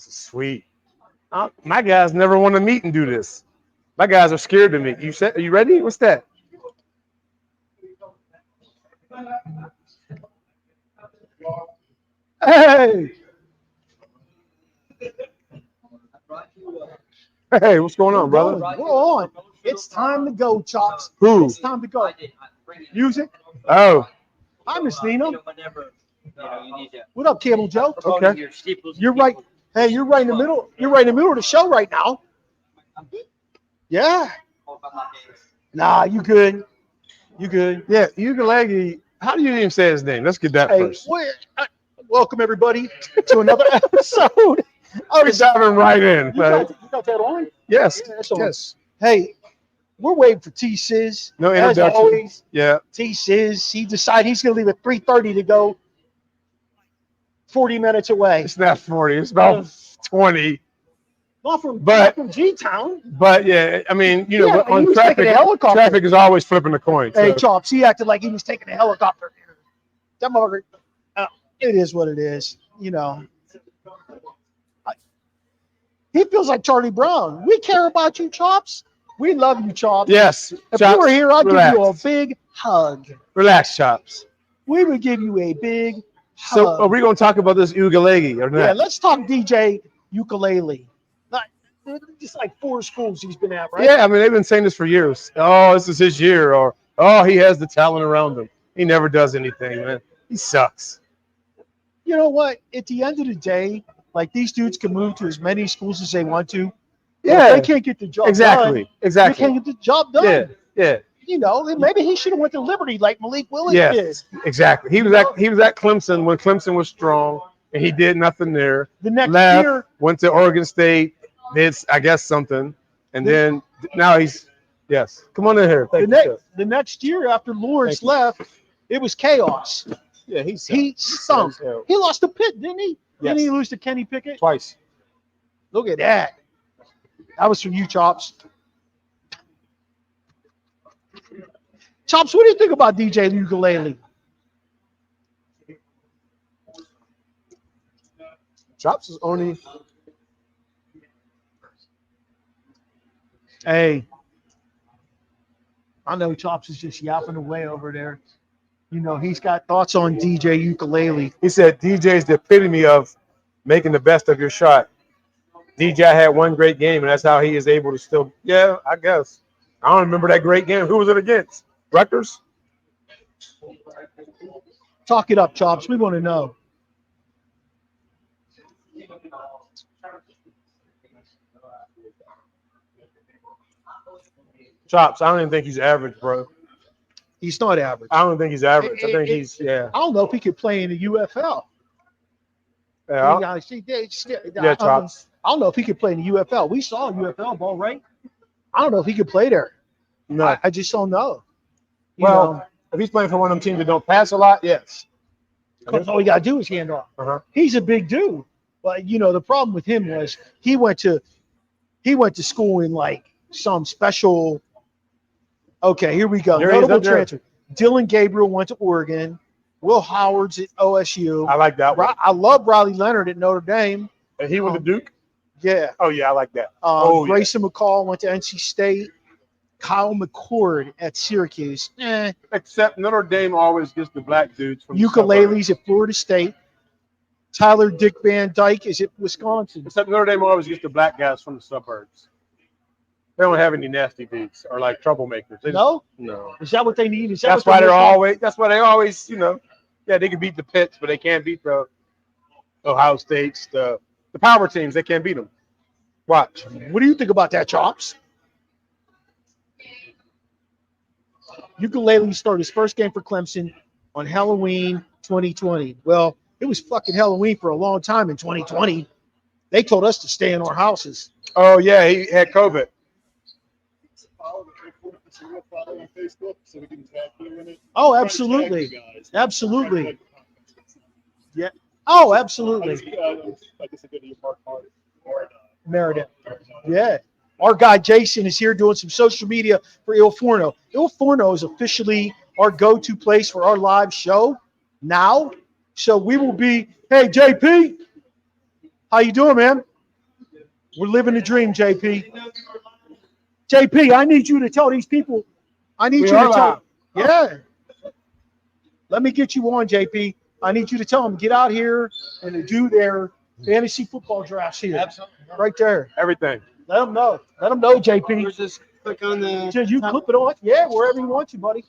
This is sweet. My guys never want to meet and do this. My guys are scared to meet. Are you ready? What's that? Hey! Hey, what's going on, brother? We're on. It's time to go, Chops. Who? It's time to go. Music. Oh. Hi, Miss Nina. What up, Camel Joe? Okay. You're right. Hey, you're right in the middle. You're right in the middle of the show right now. Yeah. Nah, you good. You good. Yeah, Ukulele. How do you even say his name? Let's get that first. Welcome, everybody, to another episode. We're diving right in. You got that on? Yes. Yeah, that's on. Yes. Hey, we're waiting for T-Sizz. No introduction. As always, yeah. T-Sizz, he decided he's going to leave at 3:30 to go 40 minutes away. It's not 40. It's about 20. Not from G-Town. But, yeah, I mean, on traffic is always flipping the coin. Hey, Chops, he acted like he was taking a helicopter. That motherfucker, it is what it is, He feels like Charlie Brown. We care about you, Chops. We love you, Chops. Yes. If Chops, you were here, I'd give you a big hug. Relax, Chops. We would give you a big hug. So are we going to talk about this ukulele or not? Yeah, let's talk DJ ukulele. Just like 4 schools he's been at, right? Yeah, I mean, they've been saying this for years. Oh, this is his year. Or, oh, he has the talent around him. He never does anything, man. He sucks. You know what? At the end of the day, like, these dudes can move to as many schools as they want to. Yeah. They can't get the job done. Exactly. They can't get the job done. Yeah. Maybe he should have went to Liberty like Malik Willis did. Exactly. He was at Clemson when Clemson was strong, and he did nothing there. The next year, went to Oregon State, did, I guess, something, and then now he's Come on in here. The next year after Lawrence left, it was chaos. Yeah, he stunk. He lost to Pitt, didn't he? Yes. Didn't he lose to Kenny Pickett? Twice. Look at that. That was from you, Chops. Chops, what do you think about DJ ukulele? Chops is only. Hey, I know Chops is just yapping away over there. He's got thoughts on DJ ukulele. He said DJ is the epitome of making the best of your shot. DJ had one great game, and that's how he is able to still. Yeah, I guess. I don't remember that great game. Who was it against? Rutgers? Talk it up, Chops. We want to know. Chops, I don't even think he's average, bro. He's not average. I don't think he's average. I think he's. I don't know if he could play in the UFL. Yeah, Chops. I don't know if he could play in the UFL. We saw a UFL ball, right? I don't know if he could play there. No. I just don't know. If he's playing for one of them teams that don't pass a lot, yes. Because all you got to do is hand off. He's a big dude. But, the problem with him was he went to school in, like, some special – okay, here we go. Notable transfer. Dylan Gabriel went to Oregon. Will Howard's at OSU. I like that one. I love Riley Leonard at Notre Dame. And he went to Duke? Yeah. Oh, yeah, I like that. Grayson McCall went to NC State. Kyle McCord at Syracuse. Except Notre Dame always gets the black dudes from Ukuleles at Florida State. Tyler Dick Van Dyke is at Wisconsin. Except Notre Dame always gets the black guys from the suburbs. They don't have any nasty dudes or like troublemakers. No. Is that what they need? That's why they always, they can beat the Pitts, but they can't beat the Ohio States, the power teams. They can't beat them. Watch. What do you think about that, Chops? Ukulele started his first game for Clemson on Halloween 2020. Well, it was fucking Halloween for a long time in 2020. They told us to stay in our houses. Oh, yeah, he had COVID. Oh, absolutely. Absolutely. Yeah. Oh, absolutely. Maradei. Yeah. Our guy Jason is here doing some social media for Il Forno. Il Forno is officially our go-to place for our live show now. So we will be, hey, JP, how you doing, man? We're living the dream, JP. JP, I need you to tell these people. I need you to tell. Yeah. Let me get you on, JP. I need you to tell them get out here and to do their fantasy football drafts here. Absolutely. Right there. Everything. Let them know. Let them know, JP. Just click on the. Just you clip it on. Yeah, wherever you want to, buddy.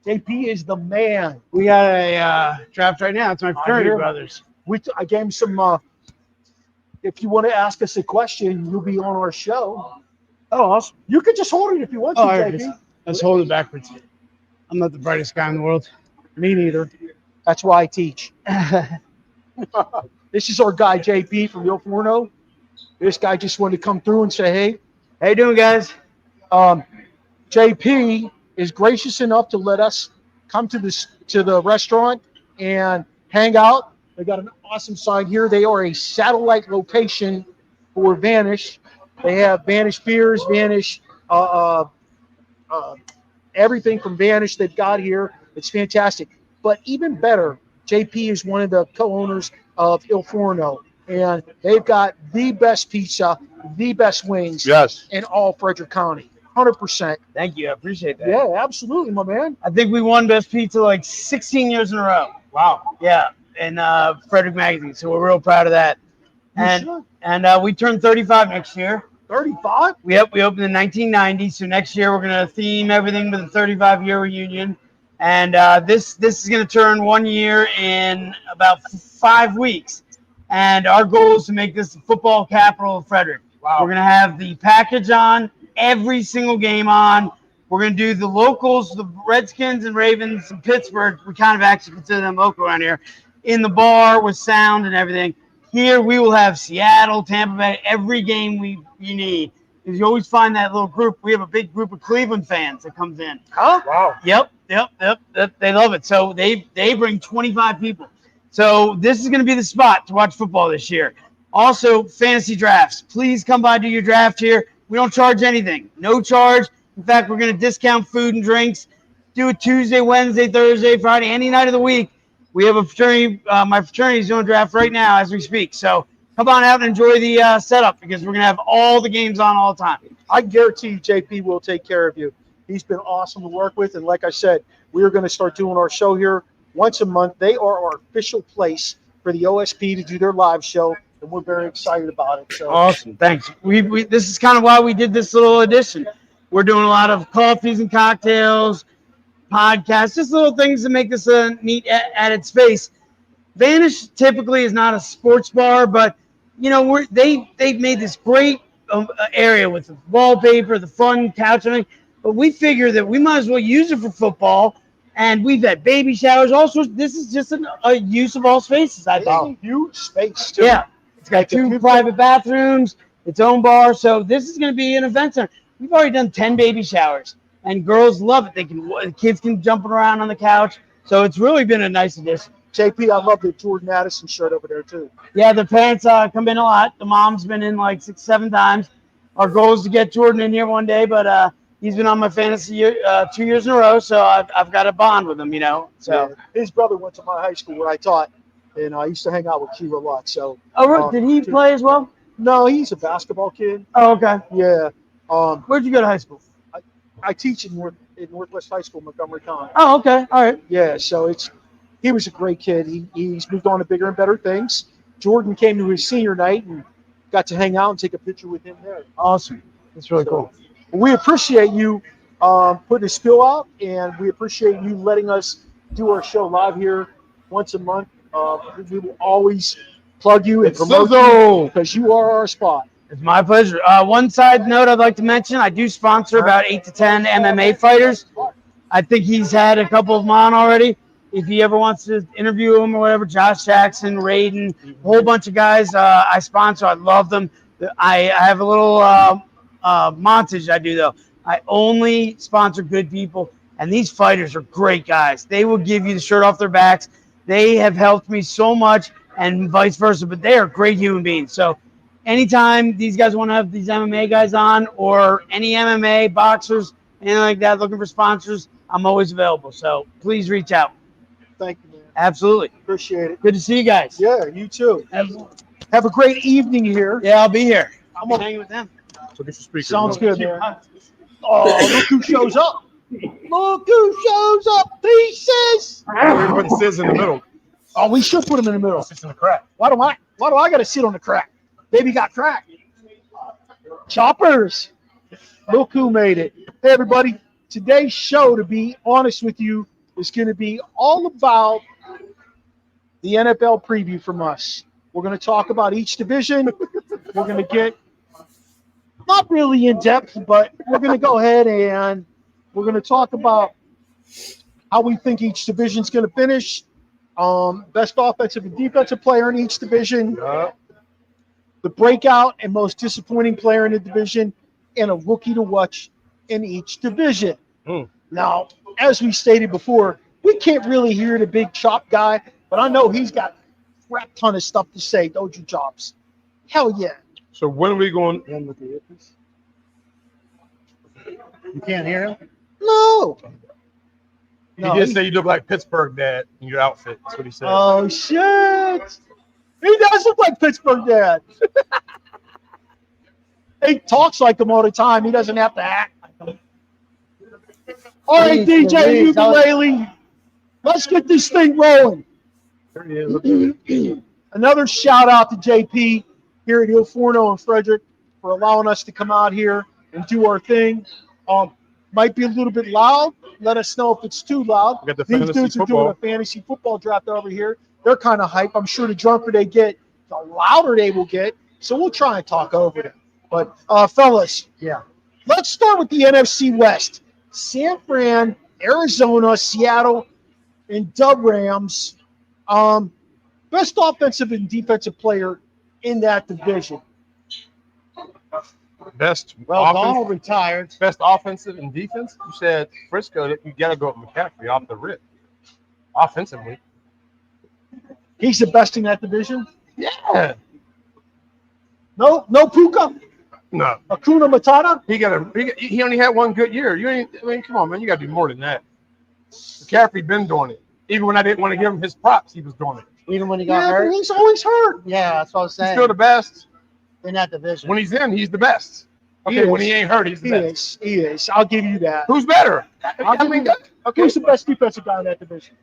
JP is the man. We got a draft right now. It's my fraternity brothers. I gave him some. If you want to ask us a question, you'll be on our show. Oh, awesome. You could just hold it if you want to, JP. Let's hold it backwards. I'm not the brightest guy in the world. Me neither. That's why I teach. This is our guy, JP from Il Forno. This guy just wanted to come through and say, hey. How you doing, guys? JP is gracious enough to let us come to the restaurant and hang out. They got an awesome sign here. They are a satellite location for Vanish. They have Vanish beers, Vanish, everything from Vanish they've got here. It's fantastic. But even better, JP is one of the co-owners of Il Forno, and they've got the best pizza, the best wings in all Frederick County. 100%. Thank you. I appreciate that. Yeah, absolutely, my man. I think we won Best Pizza like 16 years in a row. Wow. Yeah, in Frederick Magazine. So we're real proud of that. And we turn 35 next year. 35? We opened in 1990. So next year we're going to theme everything with a 35-year reunion. And this is going to turn 1 year in about 5 weeks. And our goal is to make this the football capital of Frederick. Wow. We're going to have the package on, every single game on. We're going to do the locals, the Redskins and Ravens and Pittsburgh. We kind of actually consider them local around here. In the bar with sound and everything. Here we will have Seattle, Tampa Bay, every game you need. Because you always find that little group. We have a big group of Cleveland fans that comes in. Huh? Wow. Yep. They love it. So they bring 25 people. So this is going to be the spot to watch football this year. Also, fantasy drafts. Please come by, do your draft here. We don't charge anything. No charge. In fact, we're going to discount food and drinks. Do it Tuesday, Wednesday, Thursday, Friday, any night of the week. We have a fraternity. My fraternity is doing a draft right now as we speak. So come on out and enjoy the setup because we're going to have all the games on all the time. I guarantee you JP will take care of you. He's been awesome to work with. And like I said, we're going to start doing our show here once a month. They are our official place for the OSP to do their live show. And we're very excited about it. So awesome. Thanks. This is kind of why we did this little edition. We're doing a lot of coffees and cocktails, podcasts, just little things to make this a neat added space. Vanish typically is not a sports bar, but they've made this great area with the wallpaper, the fun couch, and everything. But we figure that we might as well use it for football. And we've had baby showers, all sorts. This is just a use of all spaces. I think. Huge space too. Yeah, it's got 2 private bathrooms, its own bar. So this is going to be an event center. We've already done 10 baby showers, and girls love it. Kids can jump around on the couch. So it's really been a nice addition. JP, I love the Jordan Addison shirt over there too. Yeah, the parents come in a lot. The mom's been in like 6-7 times. Our goal is to get Jordan in here one day, but he's been on my fantasy 2 years in a row, so I've got a bond with him, So yeah. His brother went to my high school where I taught, and I used to hang out with Q a lot. So did he play as well? No, he's a basketball kid. Oh, okay. Yeah. Where'd you go to high school? I teach in Northwest High School, Montgomery County. Oh, okay. All right. Yeah, so he was a great kid. He's moved on to bigger and better things. Jordan came to his senior night and got to hang out and take a picture with him there. Awesome. That's really cool. We appreciate you putting a spill out, and we appreciate you letting us do our show live here once a month. We will always plug you and promote you because you are our spot. It's my pleasure. One side note I'd like to mention, I do sponsor about 8 to 10 MMA fighters. I think he's had a couple of them on already. If he ever wants to interview him or whatever, Josh Jackson, Raiden, a whole bunch of guys I sponsor. I love them. I have a little montage I do, though. I only sponsor good people, and these fighters are great guys. They will give you the shirt off their backs. They have helped me so much and vice versa, but they are great human beings. So anytime these guys want to have these MMA guys on or any MMA boxers, anything like that, looking for sponsors, I'm always available. So please reach out. Thank you, man. Absolutely. Appreciate it. Good to see you guys. Yeah, you too. Absolutely. Have a great evening here. Yeah, I'll be here. I'll be hanging with them. So get your speaker. Sounds good, man. Oh, look who shows up. Look who shows up. Pieces. We're putting Sis in the middle. Oh, we should put him in the middle. It's in the crack. Why do I got to sit on the crack? Baby got crack. Choppers. Look who made it. Hey, everybody. Today's show, to be honest with you, is going to be all about the NFL preview from us. We're going to talk about each division. We're going to get not really in depth, but we're going to go ahead and we're going to talk about how we think each division is going to finish. Best offensive and defensive player in each division, the breakout and most disappointing player in the division, and a rookie to watch in each division. Now, as we stated before, we can't really hear the big chop guy, but I know he's got a crap ton of stuff to say, don't you, Chops? Hell yeah. So when are we going? You can't hear him? No. He did say you look like Pittsburgh dad in your outfit. That's what he said. Oh, shit. He does look like Pittsburgh dad. He talks like him all the time. He doesn't have to act like him. All right, DJ Ukulele. Let's get this thing rolling. There he is. Another shout out to JP here at Il Forno and Frederick for allowing us to come out here and do our thing. Might be a little bit loud. Let us know if it's too loud. We got the These fantasy dudes are football. doing a fantasy football draft over here. They're kind of hype. I'm sure the drunker they get, the louder they will get. So we'll try and talk over them. But, fellas, Yeah. let's start with the NFC West. San Fran, Arizona, Seattle, and Dub Rams. Best offensive and defensive player in that division. Best Well, Donald offense, retired. best offensive and defense. You said Frisco. You got to go with McCaffrey off the rip. Offensively, He's the best in that division. yeah. No Puka, No, Hakuna Matata. He only had one good year. Come on, man. You got to do more than that. McCaffrey been doing it. Even when I didn't want to give him his props, he was doing it. Even when he got Yeah, hurt. but he's always hurt. Yeah, that's what I was He's saying. still the best. In that division. When he's in, he's the best. He Okay, when is. he ain't hurt, he's the He best. is. He is. I'll give you that. Who's better? I'll give you that. Okay. Who's the best defensive guy in that division?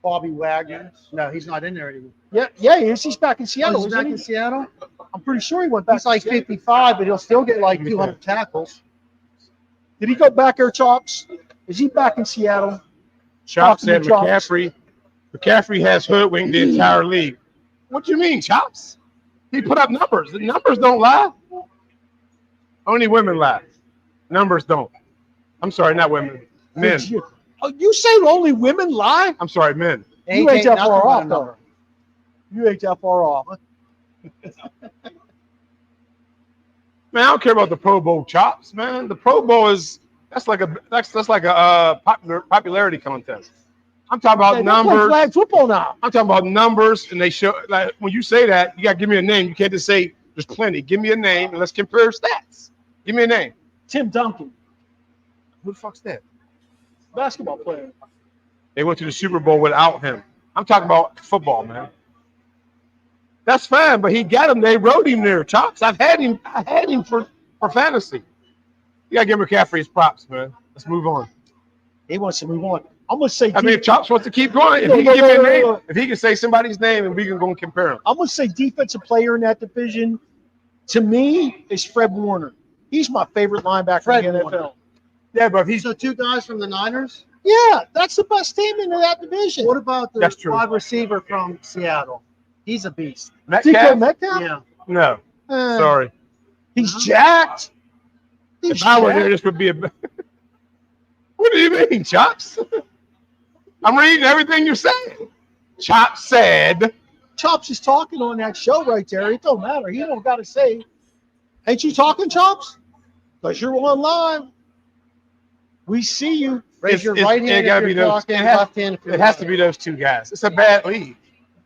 Bobby Wagner. No, he's not in there anymore. Yeah, he is. He's back in Seattle. He's isn't back he? in Seattle? I'm pretty sure he went back. He's like to Seattle. 55, but he'll still get like 200 tackles. Did he go back there, Chops? Is he back in Seattle? Chops Talking said to Chops. McCaffrey has hoodwinked the entire league. What do you mean, Chops? He put up numbers. The numbers don't lie. Only women lie. Numbers don't. I'm sorry, not women. Men. You say only women lie? I'm sorry, men. You ain't that nothing far but a off, though. number. You ain't that far off. Man, I don't care about the Pro Bowl, Chops. Man, the Pro Bowl that's like a popularity contest. I'm talking about Hey, they play numbers. flag football now. I'm talking about numbers, and they show like when you say that, you got to give me a name. You can't just say there's plenty. Give me a name and let's compare stats. Give me a name. Tim Duncan, Who the fuck's that? basketball player. They went to the Super Bowl without him. I'm talking about football, man. That's fine, but he got him. They wrote him there, Chops. I had him for fantasy. You gotta give McCaffrey his props, man. Let's move on. He wants to move on. I'm gonna say. I mean, if Chops wants to keep going, if he can give me a name, if he can say somebody's name, and we can go and compare him. I'm gonna say defensive player in that division. To me, is Fred Warner. He's my favorite linebacker Fred in the NFL. Warner. Yeah, but if he's So 2 guys from the Niners. Yeah, that's the best team in that division. What about the That's true. wide receiver from Seattle? He's a beast. DK Metcalf, Metcalf? Yeah. no, Eh, sorry. He's jacked. If I were there, this would be a. What do you mean, Chops? I'm reading everything you're saying. Chops said. Chops is talking on that show right there. It don't matter. He don't got to say. Ain't you talking, Chops? Because you're on live. We see you. Raise your It's- right it hand gotta if be you're those- talking, it has- left hand if you're It has to listening. be those two guys. It's a bad league.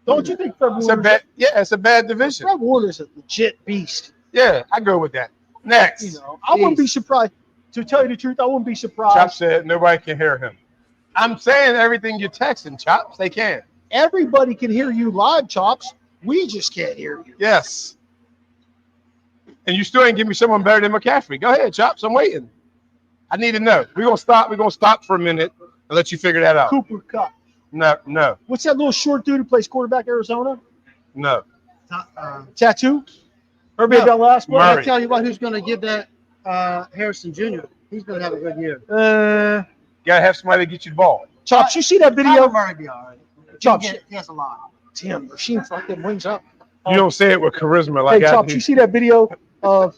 Don't you think Fred It's a Warner's bad. Yeah, it's a bad division. Fred Warner's a legit beast? Yeah, I go with that. Next, You know, I wouldn't be surprised. To tell you the truth, I wouldn't be surprised. Chops said nobody can hear him. I'm saying everything you're texting, Chops. They can. Everybody can hear you live, Chops. We just can't hear you. Yes. And you still ain't give me someone better than McCaffrey. Go ahead, Chops. I'm waiting. I need to know. We're gonna stop. We're gonna stop for a minute and let you figure that out. Cooper Kupp. No. What's that little short dude who plays quarterback Arizona? No. Tattoo? Heard me that last one? Murray. I'll tell you what, who's going to give that Harrison Jr. He's going to have a good year. Gotta have somebody to get you the ball. Chops, you see that video? Kyler Murray be all right. Chops. He has a lot. Damn, Machine fucking wings up. You don't say it with charisma like Hey, I Chops, do. you see that video of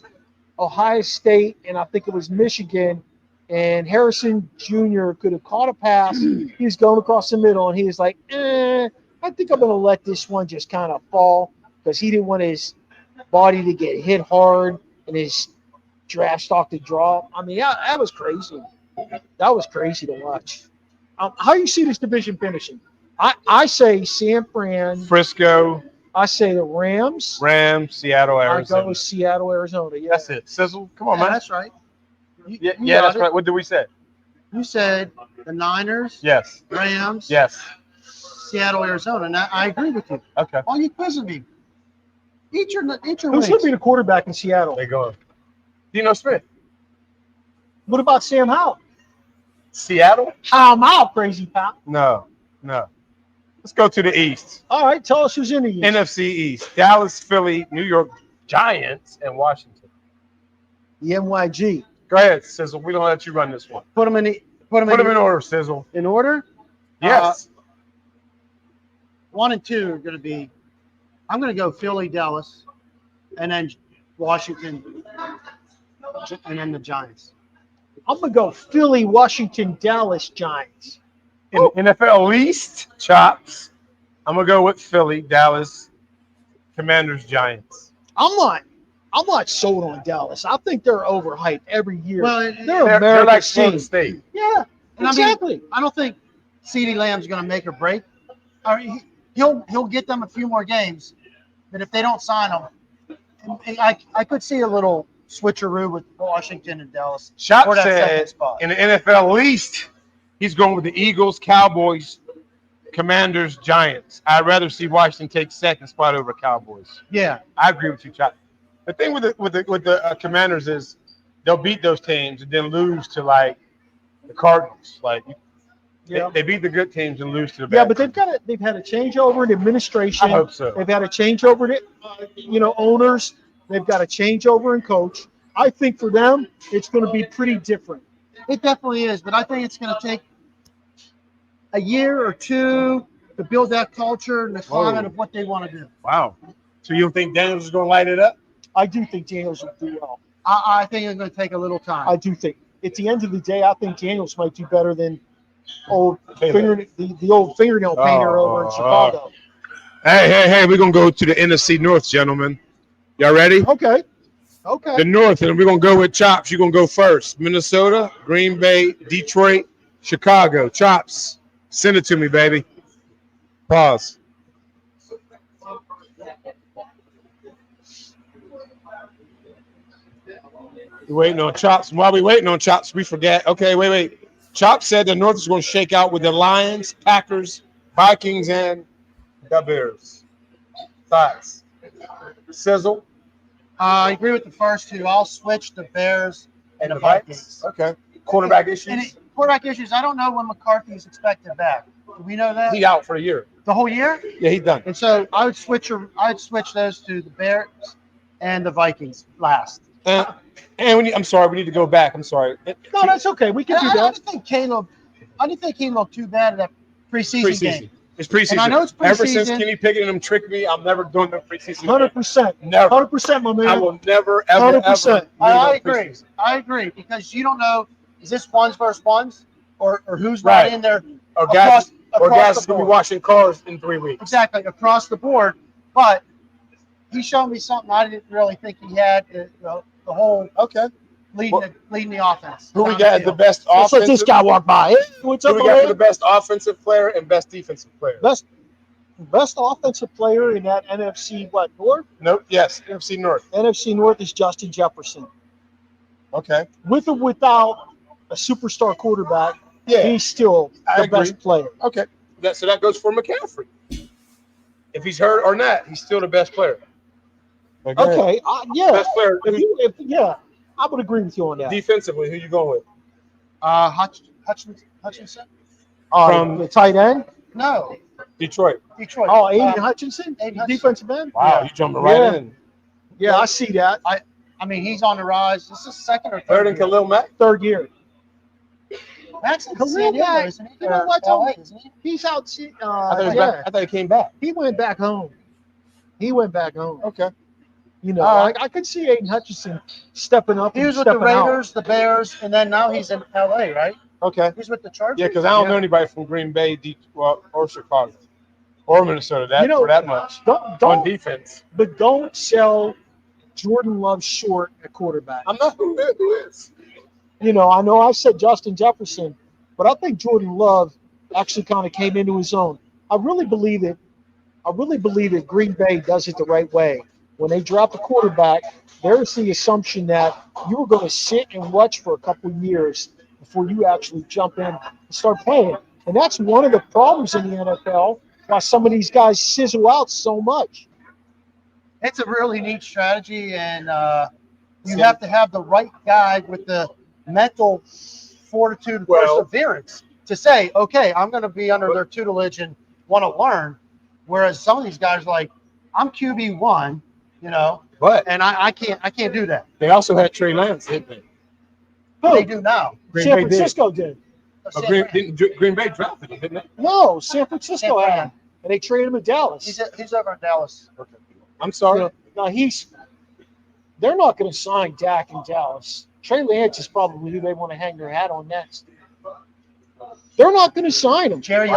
Ohio State and I think it was Michigan, and Harrison Jr. could have caught a pass. He was going across the middle, and he was like, I think I'm going to let this one just kind of fall because he didn't want his body to get hit hard and his draft stock to drop. I mean, that was crazy. That was crazy to watch. How you see this division finishing? I say San Fran. Frisco, I say the Rams. Seattle, I Arizona. go with Seattle, Arizona. Yeah. That's it. Sizzle. Come on, Yeah, man. that's right. Yeah, You that's got it. right. What did we say? You said the Niners, Yes. Rams, Yes. Seattle, Arizona. And I agree with you. Okay. Why are you quizzing me? Eat your Who's wings. going to be the quarterback in Seattle? They going. Dino Smith. What about Sam Howell? Seattle? How am I crazy, pal? No. Let's go to the East. All right, tell us who's in the East. NFC East. Dallas, Philly, New York Giants, and Washington. The NYG. Go ahead, Sizzle. We're gonna let you run this one. Put them in Put them in order, Sizzle. in order. Yes. 1 and 2 are going to be. I'm going to go Philly, Dallas, and then Washington, and then the Giants. I'm going to go Philly, Washington, Dallas, Giants. In NFL East, Chops. I'm gonna go with Philly, Dallas, Commanders, Giants. I'm not sold on Dallas. I think they're overhyped every year. Well, they're They're like America's Florida team. State. Yeah, And I mean, exactly. I don't think CeeDee Lamb's going to make or break. I mean, he'll get them a few more games, but if they don't sign him, I could see a little switcheroo with Washington and Dallas. Chops for that second said spot. in the NFL East, he's going with the Eagles, Cowboys, Commanders, Giants. I'd rather see Washington take second spot over Cowboys. Yeah, I agree with you, Chops. The thing with the Commanders is they'll beat those teams and then lose to like the Cardinals. Like Yeah. they beat the good teams and lose to the bad. Yeah, but they've had a changeover in administration. I hope so. They've had a changeover in owners. They've got a changeover in coach. I think for them, it's going to be pretty different. it definitely is, but I think it's going to take a year or two to build that culture and the climate of what they want to do. Wow. So you don't think Daniels is going to light it up? I do think Daniels will do well. I think it's going to take a little time. I do think. At the end of the day, I think Daniels might do better than old the old fingernail painter over in Chicago. Hey, we're going to go to the NFC North, gentlemen. Y'all ready? Okay. The North, and we're going to go with Chops. You're going to go first. Minnesota, Green Bay, Detroit, Chicago. Chops, send it to me, baby. Pause. We're waiting on Chops. While we're waiting on Chops, we forget. Okay, wait. Chops said the North is going to shake out with the Lions, Packers, Vikings, and the Bears. Thoughts? Sizzle? I agree with the first two. I'll switch the Bears and the Vikings. Okay. Quarterback And issues? quarterback issues, I don't know when McCarthy is expected back. Do we know that? He out for a year. The whole year? Yeah, he's done. And so I'd switch those to the Bears and the Vikings last. And I'm sorry, we need to go back. I'm sorry. No, that's okay. We can do I that. didn't think Kane looked too bad in that preseason game. It's preseason. And I know it's Ever since preseason. Kenny Pickett and them tricked me, I'm never doing no preseason. 100%. Never. 100%, my man. I will never, ever, 100%. ever. I do no agree. preseason. I agree because you don't know, is this ones versus ones or who's Right. not in there Or guys, across or guys the is going to be board. washing cars in 3 weeks. Exactly, across the board. But he showed me something I didn't really think he had, the whole Okay. leading the offense. Who we down got as the field. best Let's let offensive? this guy walk by. Hey, what's Who up, we got for the man? best offensive player and best defensive player? Best offensive player in that NFC, North? Nope. Yes. NFC North. NFC North is Justin Jefferson. Okay. With or without a superstar quarterback, Yeah. he's still I the agree. best player. Okay. So that goes for McCaffrey. If he's hurt or not, he's still the best player. But go ahead. Okay, yeah. Best player Yeah, I would agree with you on that. defensively. Who you going with? Hutchinson? From the tight end. No, Detroit. Detroit. Oh, Aiden Hutchinson, Aiden Hutchinson. defensive end. Wow, you jumping right in. Yeah, I see that. I mean, he's on the rise. This is second or Third third. and Khalil Mack. Third year. Max in Khalil San Diego, Mack, isn't he? you know Or what, LA, Tony? isn't he? He's out. I thought he came back. He went back home. Okay. You know, All right. I could see Aiden Hutchinson stepping up. He and was with the stepping out. Raiders, the Bears, and then now he's in LA, right? Okay. He's with the Chargers. Yeah, because I don't know anybody from Green Bay, or Chicago, or Minnesota for that much on Don't, defense. but don't sell Jordan Love short at quarterback. I'm not who is. You know I said Justin Jefferson, but I think Jordan Love actually kind of came into his own. I really believe that Green Bay does it the right way. When they drop a quarterback, there's the assumption that you were going to sit and watch for a couple of years before you actually jump in and start playing. And that's one of the problems in the NFL, why some of these guys sizzle out so much. It's a really neat strategy, and you have to have the right guy with the mental fortitude and perseverance to say, okay, I'm going to be under their tutelage and want to learn. Whereas some of these guys are like, I'm QB1, you know, and I can't do that. They also had Trey Lance, didn't they? They do now. San Francisco did. Green Bay drafted him, didn't they? No, San Francisco had him, and they traded him to Dallas. He's over in Dallas. Okay. I'm sorry. Now they're not going to sign Dak in Dallas. Trey Lance is probably who they want to hang their hat on next. They're not going to sign him. Jerry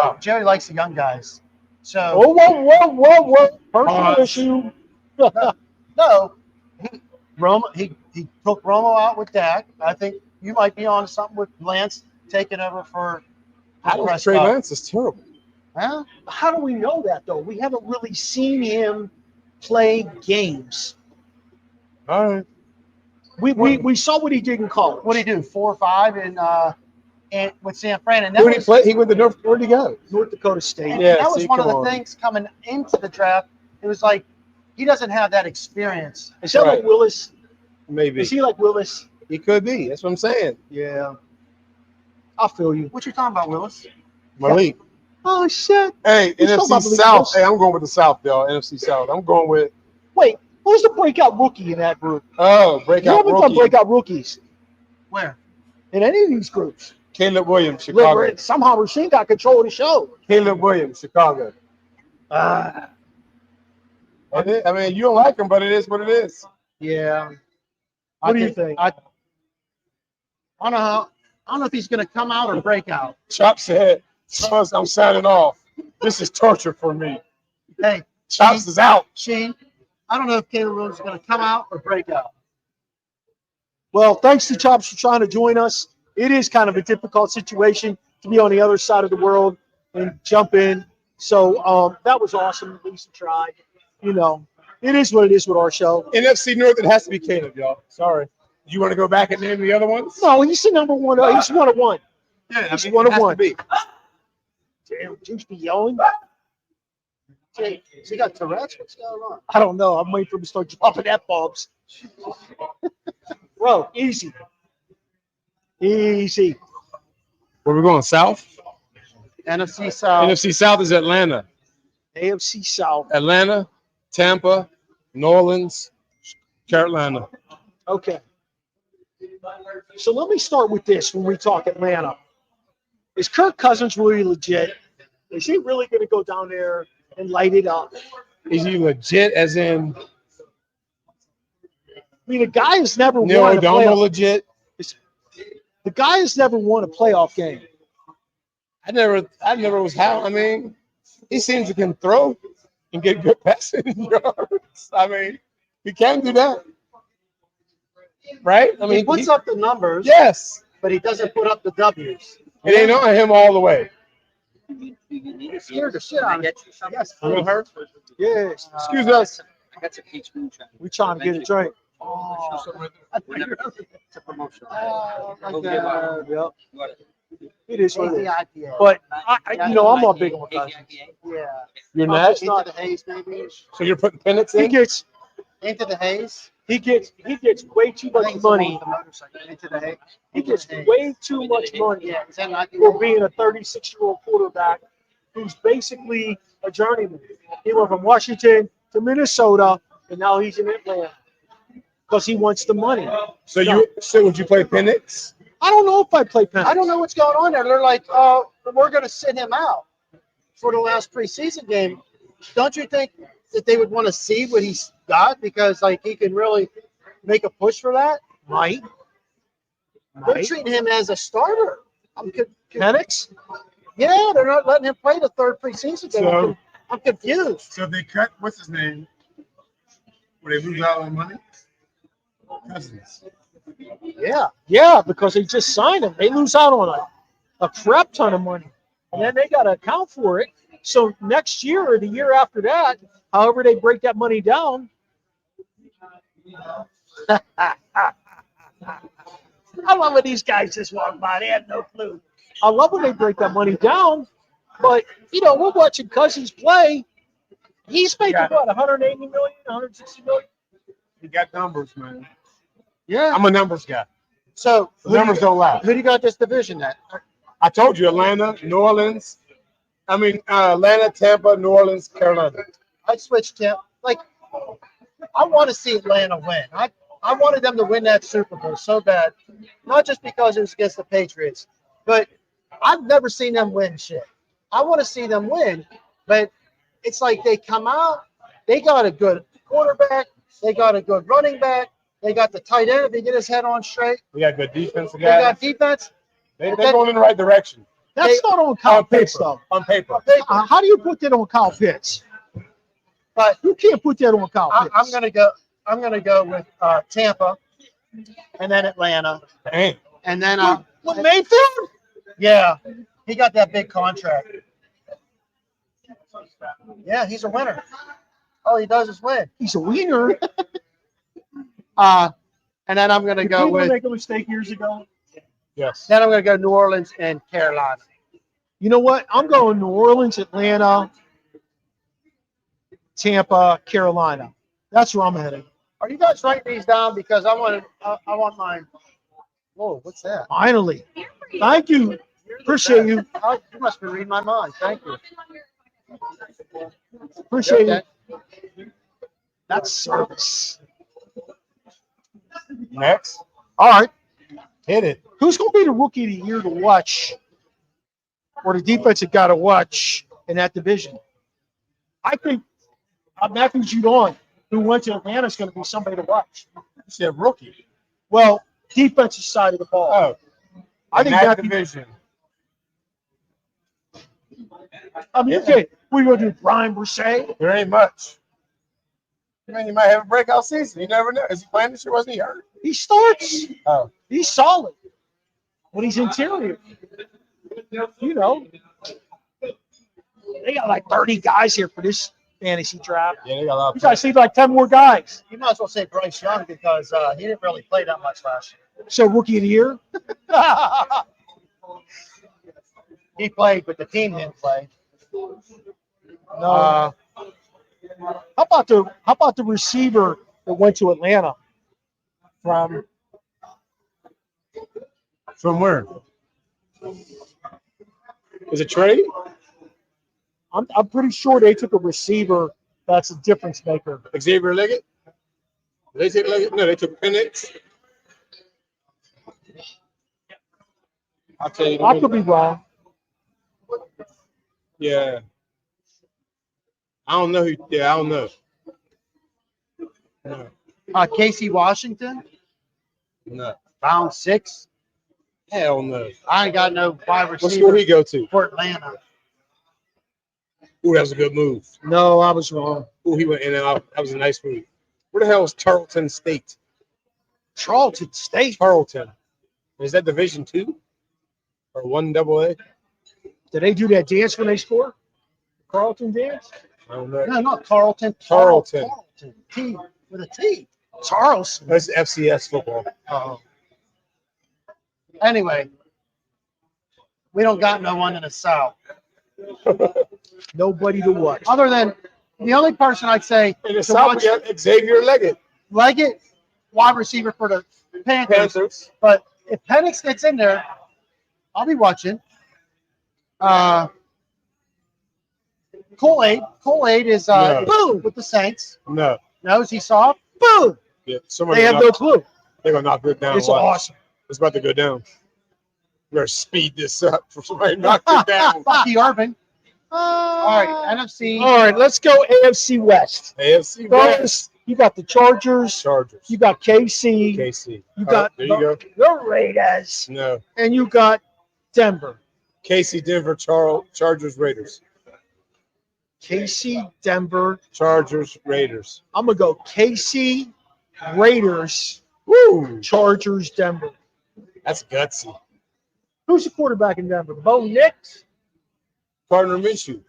likes the young guys. So whoa. Personal issue. no, he took Romo out with Dak. I think you might be on something with Lance taking over for Trey Lance is terrible. Huh? How do we know that though? We haven't really seen him play games. All right. We saw what he did in college. What did he do? 4 or 5 and with San Fran, and that Who did he play? He went to North. Where'd he go? North Dakota State. And that was one of the things coming into the draft. It was like he doesn't have that experience. Is that like Willis? Maybe. Is he like Willis? He could be. That's what I'm saying. Yeah. I feel you. What you talking about, Willis? Malik. Oh shit. Hey, He's NFC South. Hey, I'm going with the South, y'all. NFC South. I'm going with. Wait, who's the breakout rookie in that group? Oh, breakout You haven't rookie. done breakout rookies Where? in any of these groups. Caleb Williams, Chicago. Somehow Rasheen got control of the show. Caleb Williams, Chicago. I mean, you don't like him, but it is what it is. Yeah. What do you think? I don't know if he's going to come out or break out. Chop said, "Fellas, I'm signing off. This is torture for me." Hey, Chops is out. Sheen, I don't know if Caleb Williams is going to come out or break out. Well, thanks to Chops for trying to join us. It is kind of a difficult situation to be on the other side of the world and jump in. So that was awesome. At least he tried. You know, it is what it is with our show. NFC North, it has to be Caleb, y'all. Sorry. You want to go back and name the other ones? No, he's the number one. He's 1 of 1. Yeah, he's 1 of 1. Damn, Juice be yelling. Has he got Tourette's? What's going on? I don't know. I'm waiting for him to start dropping F-bombs. Bro, easy. Easy. Where we going? South? NFC South. NFC South is Atlanta. AFC South. Atlanta, Tampa, New Orleans, Carolina. Okay. So let me start with this when we talk Atlanta. Is Kirk Cousins really legit? Is he really going to go down there and light it up? Is he legit as in I mean, the guy has never Neil won a O'Donnell playoff. legit? The guy has never won a playoff game. I never was how. I mean, he seems to can throw and get good passing yards. I mean, he can do that. Right? I mean, He puts up the numbers, yes. but he doesn't put up the W's. It ain't on him all the way. He scared the shit out of me. Yes. Will her? Yes. Excuse us. I got some peach moonshine. We trying to get a drink. Oh, It's a promotion. Yep. What? It is what it is. IPA. But I'm not big on Cousins. Yeah. You're not. not? Into the haze, maybe. So you're putting pennants He in? gets Into the haze. He gets way too I think much it's the one money. with the motorcycle. Into the haze. He gets way too much money Yeah, is that not for being a 36-year-old quarterback who's basically a journeyman. He went from Washington to Minnesota, and now he's in Atlanta because he wants the money. So would you play Penix? I don't know if I play Penix. I don't know what's going on there. They're like, we're going to sit him out for the last preseason game. Don't you think that they would want to see what he's got because like he can really make a push for that? Right. They're treating him as a starter. Penix? Yeah, they're not letting him play the third preseason game. So- I'm confused. So if they cut, what's his name? Would they lose out on money? Cousins. Yeah, because they just signed him. They lose out on a crap ton of money. And then they got to account for it. So next year or the year after that, however they break that money down. I love when these guys just walk by. They have no clue. I love when they break that money down. But, we're watching Cousins play. He's making, what, 180 million, 160 million? He got numbers, man. Yeah. I'm a numbers guy. So The numbers don't lie. who do you got this division at? I told you, Atlanta, Tampa, New Orleans, Carolina. I'd switch to like I want to see Atlanta win. I wanted them to win that Super Bowl so bad, not just because it was against the Patriots, but I've never seen them win shit. I want to see them win, but it's like they come out, they got a good quarterback, they got a good running back, they got the tight end if he get his head on straight, We got good defense. they got defense. They're going in the right direction. That's not on Kyle Pitts, though. On paper. How do you put that on Kyle Pitts? But You can't put that on Kyle Pitts. I'm gonna go with Tampa, and then Atlanta, Dang. and then What, Mayfield? yeah, he got that big contract. Yeah, he's a winner. All he does is win. He's a wiener. And then I'm gonna Did go Cleveland with make a mistake years ago? Yes. then I'm gonna go New Orleans and Carolina. You know what? I'm going New Orleans, Atlanta, Tampa, Carolina. That's where I'm heading. Are you guys writing these down because I want mine. Whoa, what's that? Finally. Thank you. Appreciate you. Oh, you must be reading my mind. Thank you. Appreciate Okay. you. That's service. Next. All right. Hit it. Who's going to be the rookie of the year to watch, or the defensive guy to watch in that division? I think Matthew Judon, who went to Atlanta, is going to be somebody to watch. You said rookie. Well, defensive side of the ball. Oh. I think that Matthew. division. I mean, okay, we're going to do Brian Boucher. There ain't much. I mean, he might have a breakout season. You never know. Is he playing this year? Wasn't he hurt? He starts. Oh. He's solid when he's interior. You know, they got like 30 guys here for this fantasy draft. Yeah, they got a lot You of guys need like 10 more guys. You might as well say Bryce Young because he didn't really play that much last year. So rookie of the year. He played, but the team didn't play. No. How about the receiver that went to Atlanta from where? Is it trade? I'm pretty sure they took a receiver that's a difference maker. Xavier Leggett? Did they take Leggett? No, they took Penix. I'll tell you. I could be wrong. Yeah. I don't know who. Yeah, I don't know. No. Casey Washington, No. round 6. Hell no. I ain't got no wide What school receiver he go to? for Atlanta. Ooh, that was a good move. No, I was wrong. Ooh, he went in and out. That was a nice move. Where the hell is Tarleton State? Charlton State. Tarleton. Is that Division 2? Or 1AA? Did they do that dance when they score? Carlton dance? I don't know. No, not Tarleton. Tarleton. Tarleton. T with a T. Charles. That's FCS football. Anyway, we don't got no one in the South Nobody to watch. other than The only person I'd say In the to South, watch we have Xavier Leggett. Leggett, wide receiver for the Panthers. But if Penix gets in there, I'll be watching. Cole-Aid is No. with the Saints. No. No, is he soft? Boom. Yeah, somebody They have no clue. they're going to knock it down. It's Watch. awesome. It's about to go down. We're going to speed this up for somebody to knock it down. Bucky Irvin. All right, NFC. All right, let's go AFC West. AFC West. First, you got the Chargers. Chargers. You got KC. KC. You got there you go. the Raiders. No. And you got Denver. KC, Denver, Chargers, Raiders. KC, Denver. Chargers, Raiders. I'm going to go KC, Raiders, Woo! Chargers, Denver. That's gutsy. Who's the quarterback in Denver? Bo Nix? Gardner Minshew.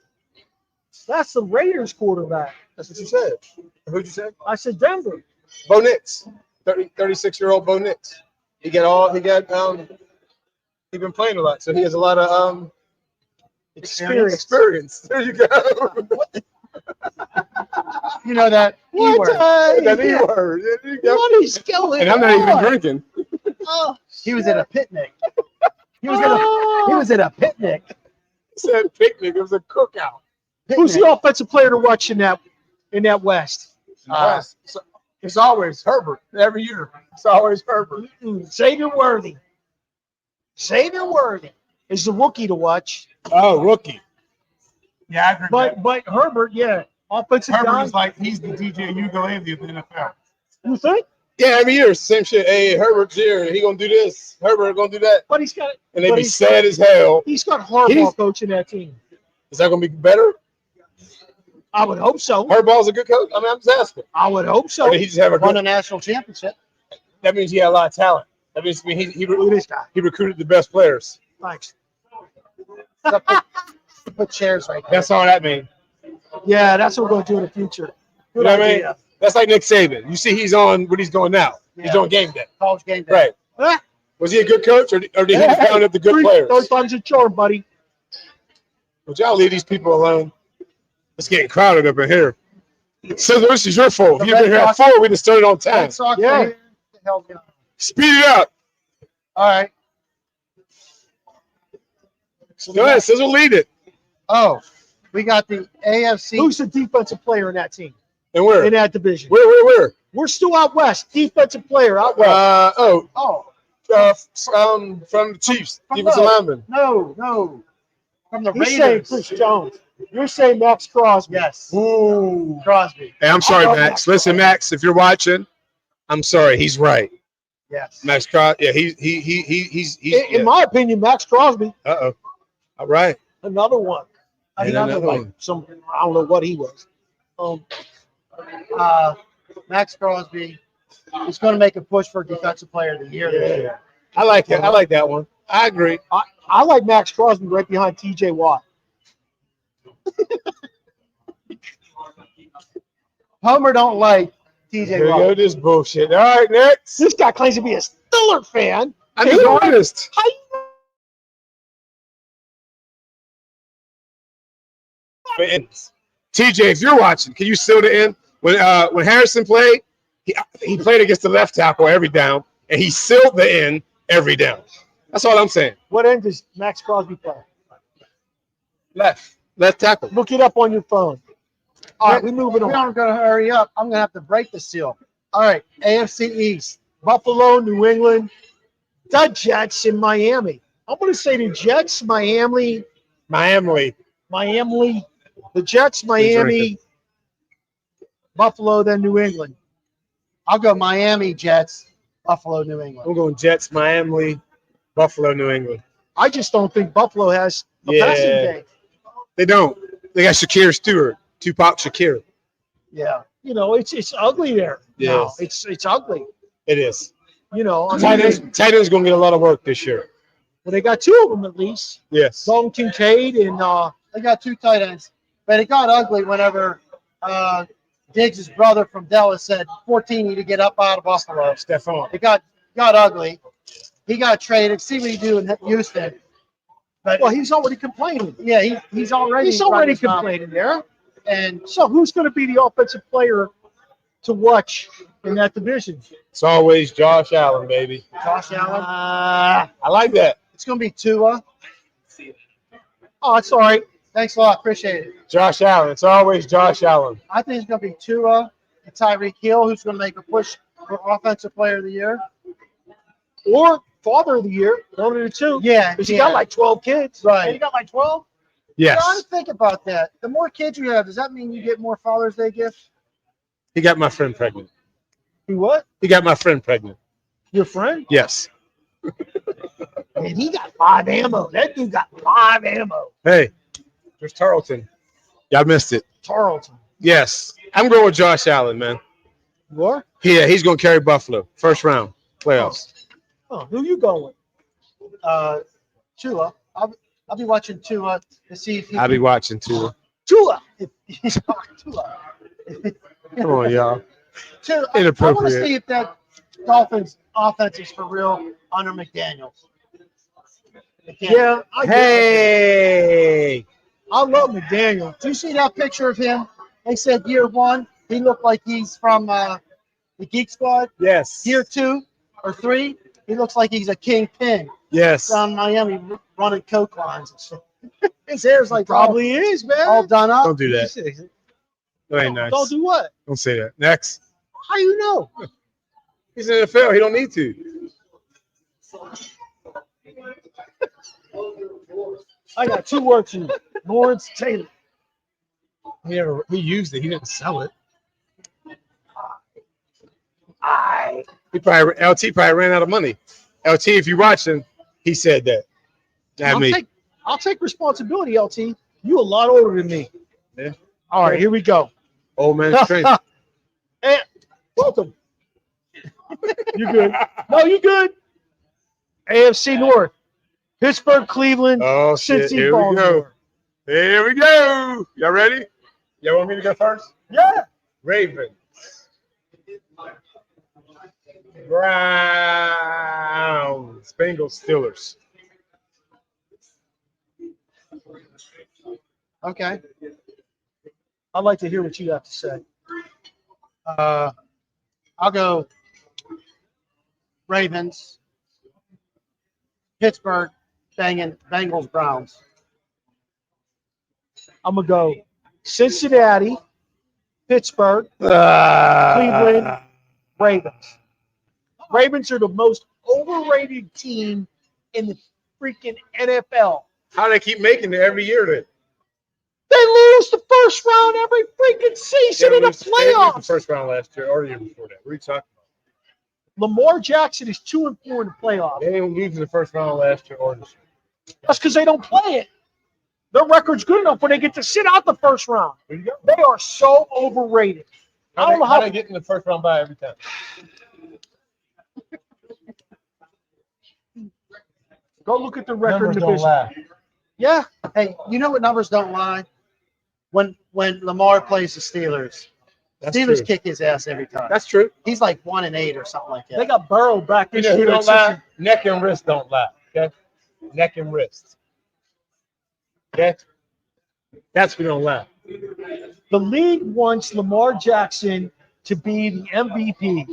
That's the Raiders quarterback. That's what you said. Who'd you say? I said Denver. Bo Nix. 36-year-old Bo Nix. He been playing a lot, so he has a lot of experience. There you go. You know that E word. That E word. There you go. What is going on? And I'm not even drinking. Oh, He was at a picnic. He was at a picnic. Said picnic. It was a cookout. who's the offensive player to watch in that West? It's always Herbert. Every year, it's always Herbert. Xavier Worthy. Xavier Worthy is the rookie to watch. Oh, rookie. Yeah, I agree. But Herbert, yeah, offensive Herbert guy. is like he's the DJ Ugalele of the NFL. You think? Yeah, every year, same shit. Hey, Herbert's here. He gonna do this. Herbert gonna do that. But he's got. And they but be he's sad as hell. He's got Harbaugh coaching that team. Is that gonna be better? I would hope so. Harbaugh's a good coach. I mean, I'm just asking. I would hope so. Or did he just have a Won a good? national championship. That means he had a lot of talent. That means he Look at this guy. recruited the best players. Thanks. Put chairs right there. That's all that means. Yeah, that's what we're going to do in the future. You Good know what I mean? idea. That's like Nick Saban. You see, he's on what he's doing now. He's Yeah. on game day. College game day. Right. Ah, Was he a good coach, or did he pound up the good Third players? time's a charm, buddy. Would y'all leave these people alone? It's getting crowded up in here. So this is your fault. If you've been here at 4, we'd have started on time. Red Sox Yeah. are here. What the hell's going on? Speed it up. All right. Go ahead, Sizzle, lead it. Oh, we got the AFC. Who's the defensive player in that team, And where? in that division? Where? We're still out west. Defensive player out west. From the Chiefs, From defensive lineman. No. From the He's saying Raiders. Chris Jones. You're saying Max Crosby. Yes. Ooh. Crosby. Hey, I'm sorry, I love Max. Max Listen, Max, if you're watching, I'm sorry. He's right. Yes. Max Crosby. Yeah, he's In my opinion, Max Crosby, Uh-oh. All right. another one. And another one. I don't know what he was. Max Crosby is going to make a push for Defensive Player of the Year this year. I like it. I like that one. I agree. I like Max Crosby right behind T.J. Watt. Homer don't like TJ Here you Watt. go, this bullshit. All right, next. This guy claims to be a Steeler fan. I'm just honest. How you TJ, if you're watching, can you seal the end? When Harrison played, he played against the left tackle every down, and he sealed the end every down. That's all I'm saying. What end does Max Crosby play? Left tackle. Look it up on your phone. All right, we're moving We on. aren't going to hurry up. I'm going to have to break the seal. All right, AFC East. Buffalo, New England, the Jets in Miami. I'm going to say the Jets, Miami, the Jets, Miami, Buffalo, then New England. I'll go Miami, Jets, Buffalo, New England. I'm going Jets, Miami, Buffalo, New England. I just don't think Buffalo has a passing game. They don't. They got Shakir Stewart, Tupac Shakir. Yeah, you know it's ugly there. No, Yes. it's ugly. It is. You know, I Tight mean, ends going to get a lot of work this year. well, they got two of them at least. Yes. Dalton Kincaid and They got two tight ends, but it got ugly whenever Diggs' brother from Dallas said 14 need to get up out of Buffalo. Stephon. It got ugly. He got traded. See what he do in Houston. But well, he's already complaining. yeah, he's already He's already running his mouth. complaining there. And So who's going to be the offensive player to watch in that division? It's always Josh Allen, baby. Josh Allen. I like that. It's going to be Tua. Oh, it's all right. Thanks a lot. Appreciate it. Josh Allen. It's always Josh Allen. I think it's going to be Tua and Tyreek Hill, who's going to make a push for Offensive Player of the Year. Or Father of the Year, one of the two. Yeah. Because he got like 12 kids. Right. And he got like 12? You got to Yes. think about that. The more kids you have, does that mean you get more Father's Day gifts? He got my friend pregnant. He what? He got my friend pregnant. Your friend? Yes. And he got 5 ammo. That dude got 5 ammo. Hey, there's Tarleton. Y'all missed it. Tarleton. Yes. I'm going with Josh Allen, man. What? Yeah, he's going to carry Buffalo. First round. Playoffs. Oh, who you going with? Tua. I'll be watching Tua to see if he I'll be watching too. Tua. Tua. Come on, y'all. Tua. I want to Inappropriate. see if that Dolphins offense is for real under McDaniels. Yeah. I get it. Hey. I love McDaniel. Do you see that picture of him? They said year 1, he looked like he's from the Geek Squad. Yes. Year 2 or 3, he looks like he's a kingpin Yes. around Miami running coke lines and shit. His hair's like Probably is, man. all done up. Don't do that. That ain't nice. Don't do what? Don't say that. Next. How you know? He's in the NFL. He don't need to. I got 2 words in Lawrence Taylor. He used it. He didn't sell it. LT probably ran out of money. LT, if you're watching, he said that. Not me. I'll take responsibility, LT. You a lot older than me. Yeah. All right, here we go. Old man strength. And welcome. You good? No, you good. AFC North. Pittsburgh, Cleveland, Oh shit! Cincy, Here we go. Baltimore. Here we go. Y'all ready? Y'all want me to go first? Yeah. Ravens. Browns. Bengals. Steelers. Okay. I'd like to hear what you have to say. I'll go Ravens, Pittsburgh, Bengals, Browns. I'm going to go Cincinnati, Pittsburgh, Cleveland, Ravens. Ravens are the most overrated team in the freaking NFL. How do they keep making it every year then? They lose the first round every freaking season in the They lose the playoffs. first round last year or the year before that. What are you talking about? Lamar Jackson is 2-4 in the playoffs. They didn't lose the first round last year or this year. That's because they don't play it. Their record's good enough when they get to sit out the first round. There you go. They are so overrated. I don't know How how they get in the first round by every time. Go look at the record Numbers in the don't division. lie. Yeah, Hey, you know what numbers don't lie? When Lamar plays the Steelers, That's Steelers true. kick his ass every time. That's true. He's like 1-8 or something like they that. got Burrow back You this know who year. don't lie? Neck and wrist don't lie. Okay? Neck and wrist. Okay? That's who don't lie. The league wants Lamar Jackson to be the MVP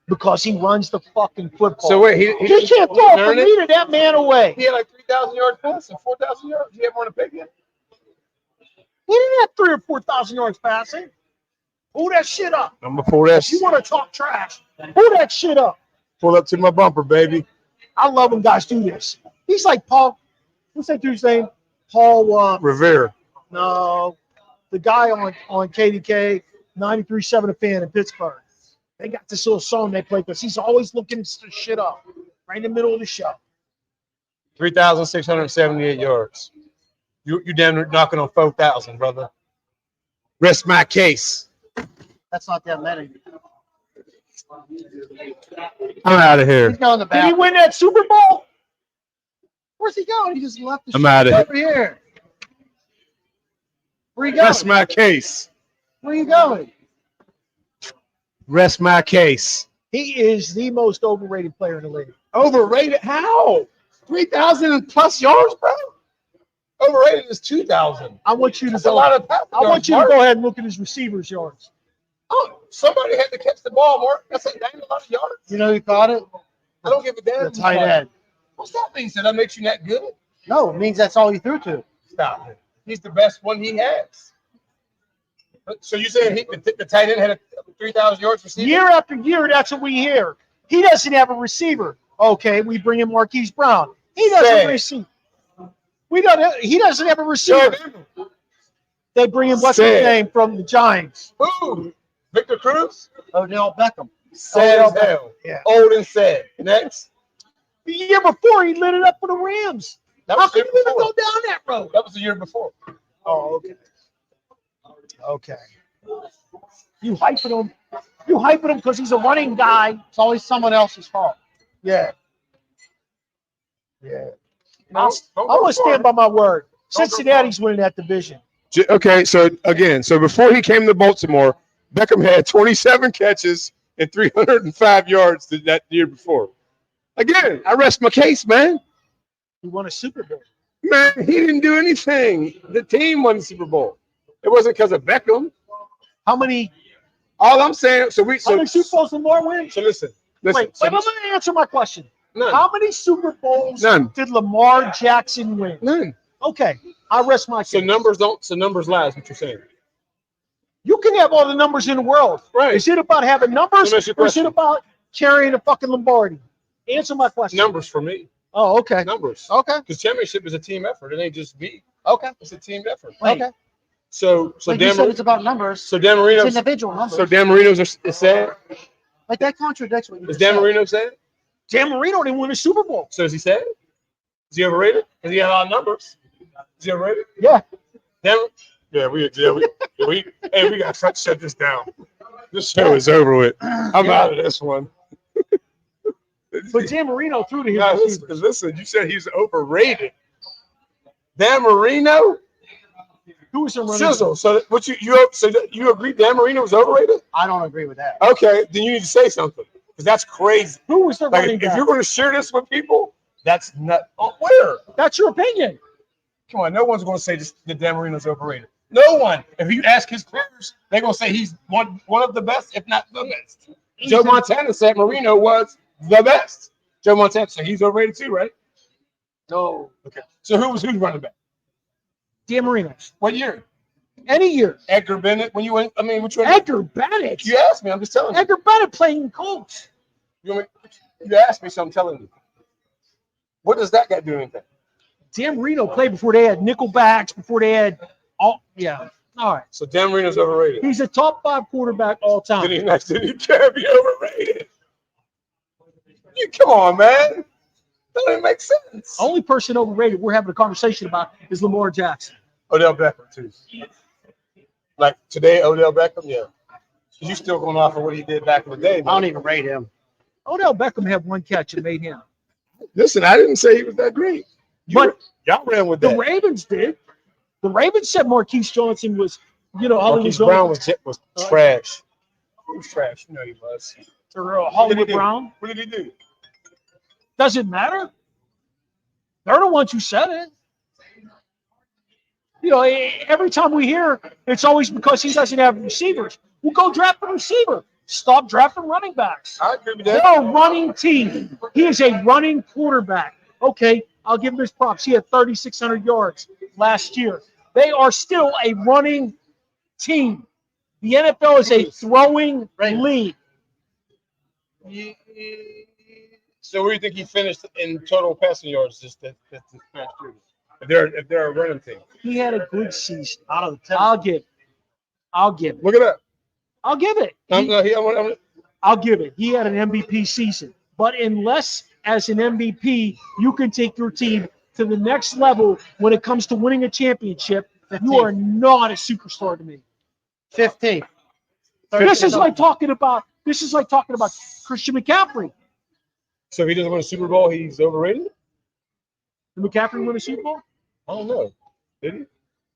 because he runs the fucking football. So wait, he can't throw a meter that man away. He had like 3,000 yards passing, 4,000 yards. He ever won a pick yet? He didn't have 3,000 or 4,000 yards passing. Pull that shit up. I'm gonna pull that. If you want to talk trash, pull that shit up. Pull up to my bumper, baby. I love when guys do this. He's like Paul. What's that dude's name? Paul. Revere. No, the guy on KDK 93.7 The Fan in Pittsburgh. They got this little song they play because he's always looking shit up right in the middle of the show. 3,678 yards. You damn near knocking on 4,000, brother. Rest my case. That's not that many. I'm out of here. He's going to the Did he back. win that Super Bowl? Where's he going? He just left the I'm shit outta here. over here. Where you going? Rest my case. Where you going? Rest my case. He is the most overrated player in the league. Overrated? How? 3,000 plus yards, bro? Overrated is 2,000. I want you to That's a go. lot of passing I want yards, you to Mark. go ahead and look at his receivers yards. Oh, somebody had to catch the ball, Mark. That's a dang a lot of yards. You know who caught it? I don't give a damn. The tight end. What's that mean? So that makes you not good? No, it means that's all he threw to. Stop it. He's the best one he has. So you saying the tight end had a 3,000 yards receiving? Year after year, that's what we hear. He doesn't have a receiver. Okay, we bring in Marquise Brown. He doesn't receive. He doesn't have a receiver. They bring in what's his name from the Giants. Who? Victor Cruz? Odell Beckham. Sad as hell. Yeah. Old and sad. Next. The year before, he lit it up for the Rams. That How was the could year you even before. go down that road? That was the year before. Oh, okay. Okay. You hyping him. You hyping him because he's a running guy. It's always someone else's fault. Yeah. Yeah. Don't I'm go going to far. stand by my word. Don't go Cincinnati's winning that division. Okay, so again, before he came to Baltimore, Beckham had 27 catches and 305 yards that year before. Again, I rest my case, man. He won a Super Bowl. Man, he didn't do anything. The team won the Super Bowl. It wasn't because of Beckham. How many All I'm saying, Super Bowls Lamar win? So listen. Wait, so let me answer my question. none. How many Super Bowls None. did Lamar Jackson win? None. Okay, I rest my case. So numbers lie is what you're saying. You can have all the numbers in the world. Right. Is it about having numbers, Let me ask you a or is it question. about carrying a fucking Lombardi? Answer my question. Numbers for me. Oh, okay. Numbers. Okay. Because championship is a team effort. It ain't just me. Okay. It's a team effort. Wait, Okay. So like you said, it's about numbers. So Dan It's Marino's individual numbers. So Dan Marino's is sad. Like that contradicts what you Is just Dan said. Marino sad? Dan Marino didn't win a Super Bowl. So is he sad? Is he overrated? Because he had a lot of numbers. Is he overrated? Yeah. Hey, we got to shut this down. This show is over with. I'm out of this one. But Dan Marino threw to his Now, receivers. listen, you said he's overrated. Dan Marino? Who was the running Sizzle. So you agree Dan Marino was overrated? I don't agree with that. Okay, then you need to say something. Because that's crazy. Who was the Like running if back? you're going to share this with people, that's not where? That's your opinion. Come on, no one's going to say that Dan Marino's overrated. No one. If you ask his players, they're going to say he's one of the best, if not the best. Joe Montana said Marino was the best. Joe Montana said he's overrated too, right? No. Okay. So who's running back? Dan Marino. What year? Any year. Edgar Bennett. When you went, which one? Edgar Bennett. You asked me. I'm just telling you. Edgar Bennett playing Colts. You asked me, so I'm telling you. What does that got to do with anything? Dan Marino played before they had nickelbacks, before they had all. Yeah. All right. So Dan Marino's overrated. He's a top 5 quarterback all time. Then he can't be overrated. You come on, man. That doesn't make sense. Only person overrated we're having a conversation about is Lamar Jackson. Odell Beckham too. Like today, Odell Beckham, yeah. You still going off of what he did back in the day? I don't even rate him. Odell Beckham had one catch and made him. Listen, I didn't say he was that great. Y'all ran with The that. Ravens did. The Ravens said Marquise Johnson was, Marquise Brown was trash. He was trash. You know he was. Or Hollywood Brown. What did he do? Doesn't matter. They're the ones who said it. You know, every time we hear, it's always because he doesn't have receivers. Well, go draft a receiver. Stop drafting running backs. I agree with They're that. a running team. He is a running quarterback. Okay, I'll give him his props. He had 3,600 yards last year. They are still a running team. The NFL is a throwing league. So where do you think he finished in total passing yards this past year? If they're a running team. He had a good season. Out of the 10. I'll give it. Look it up. I'll give it. I'll give it. He had an MVP season. But unless, as an MVP, you can take your team to the next level when it comes to winning a championship, 15. you are not a superstar to me. 15. This is like talking about Christian McCaffrey. So if he doesn't win a Super Bowl, he's overrated? Did McCaffrey win a Super Bowl? I don't know. Did he?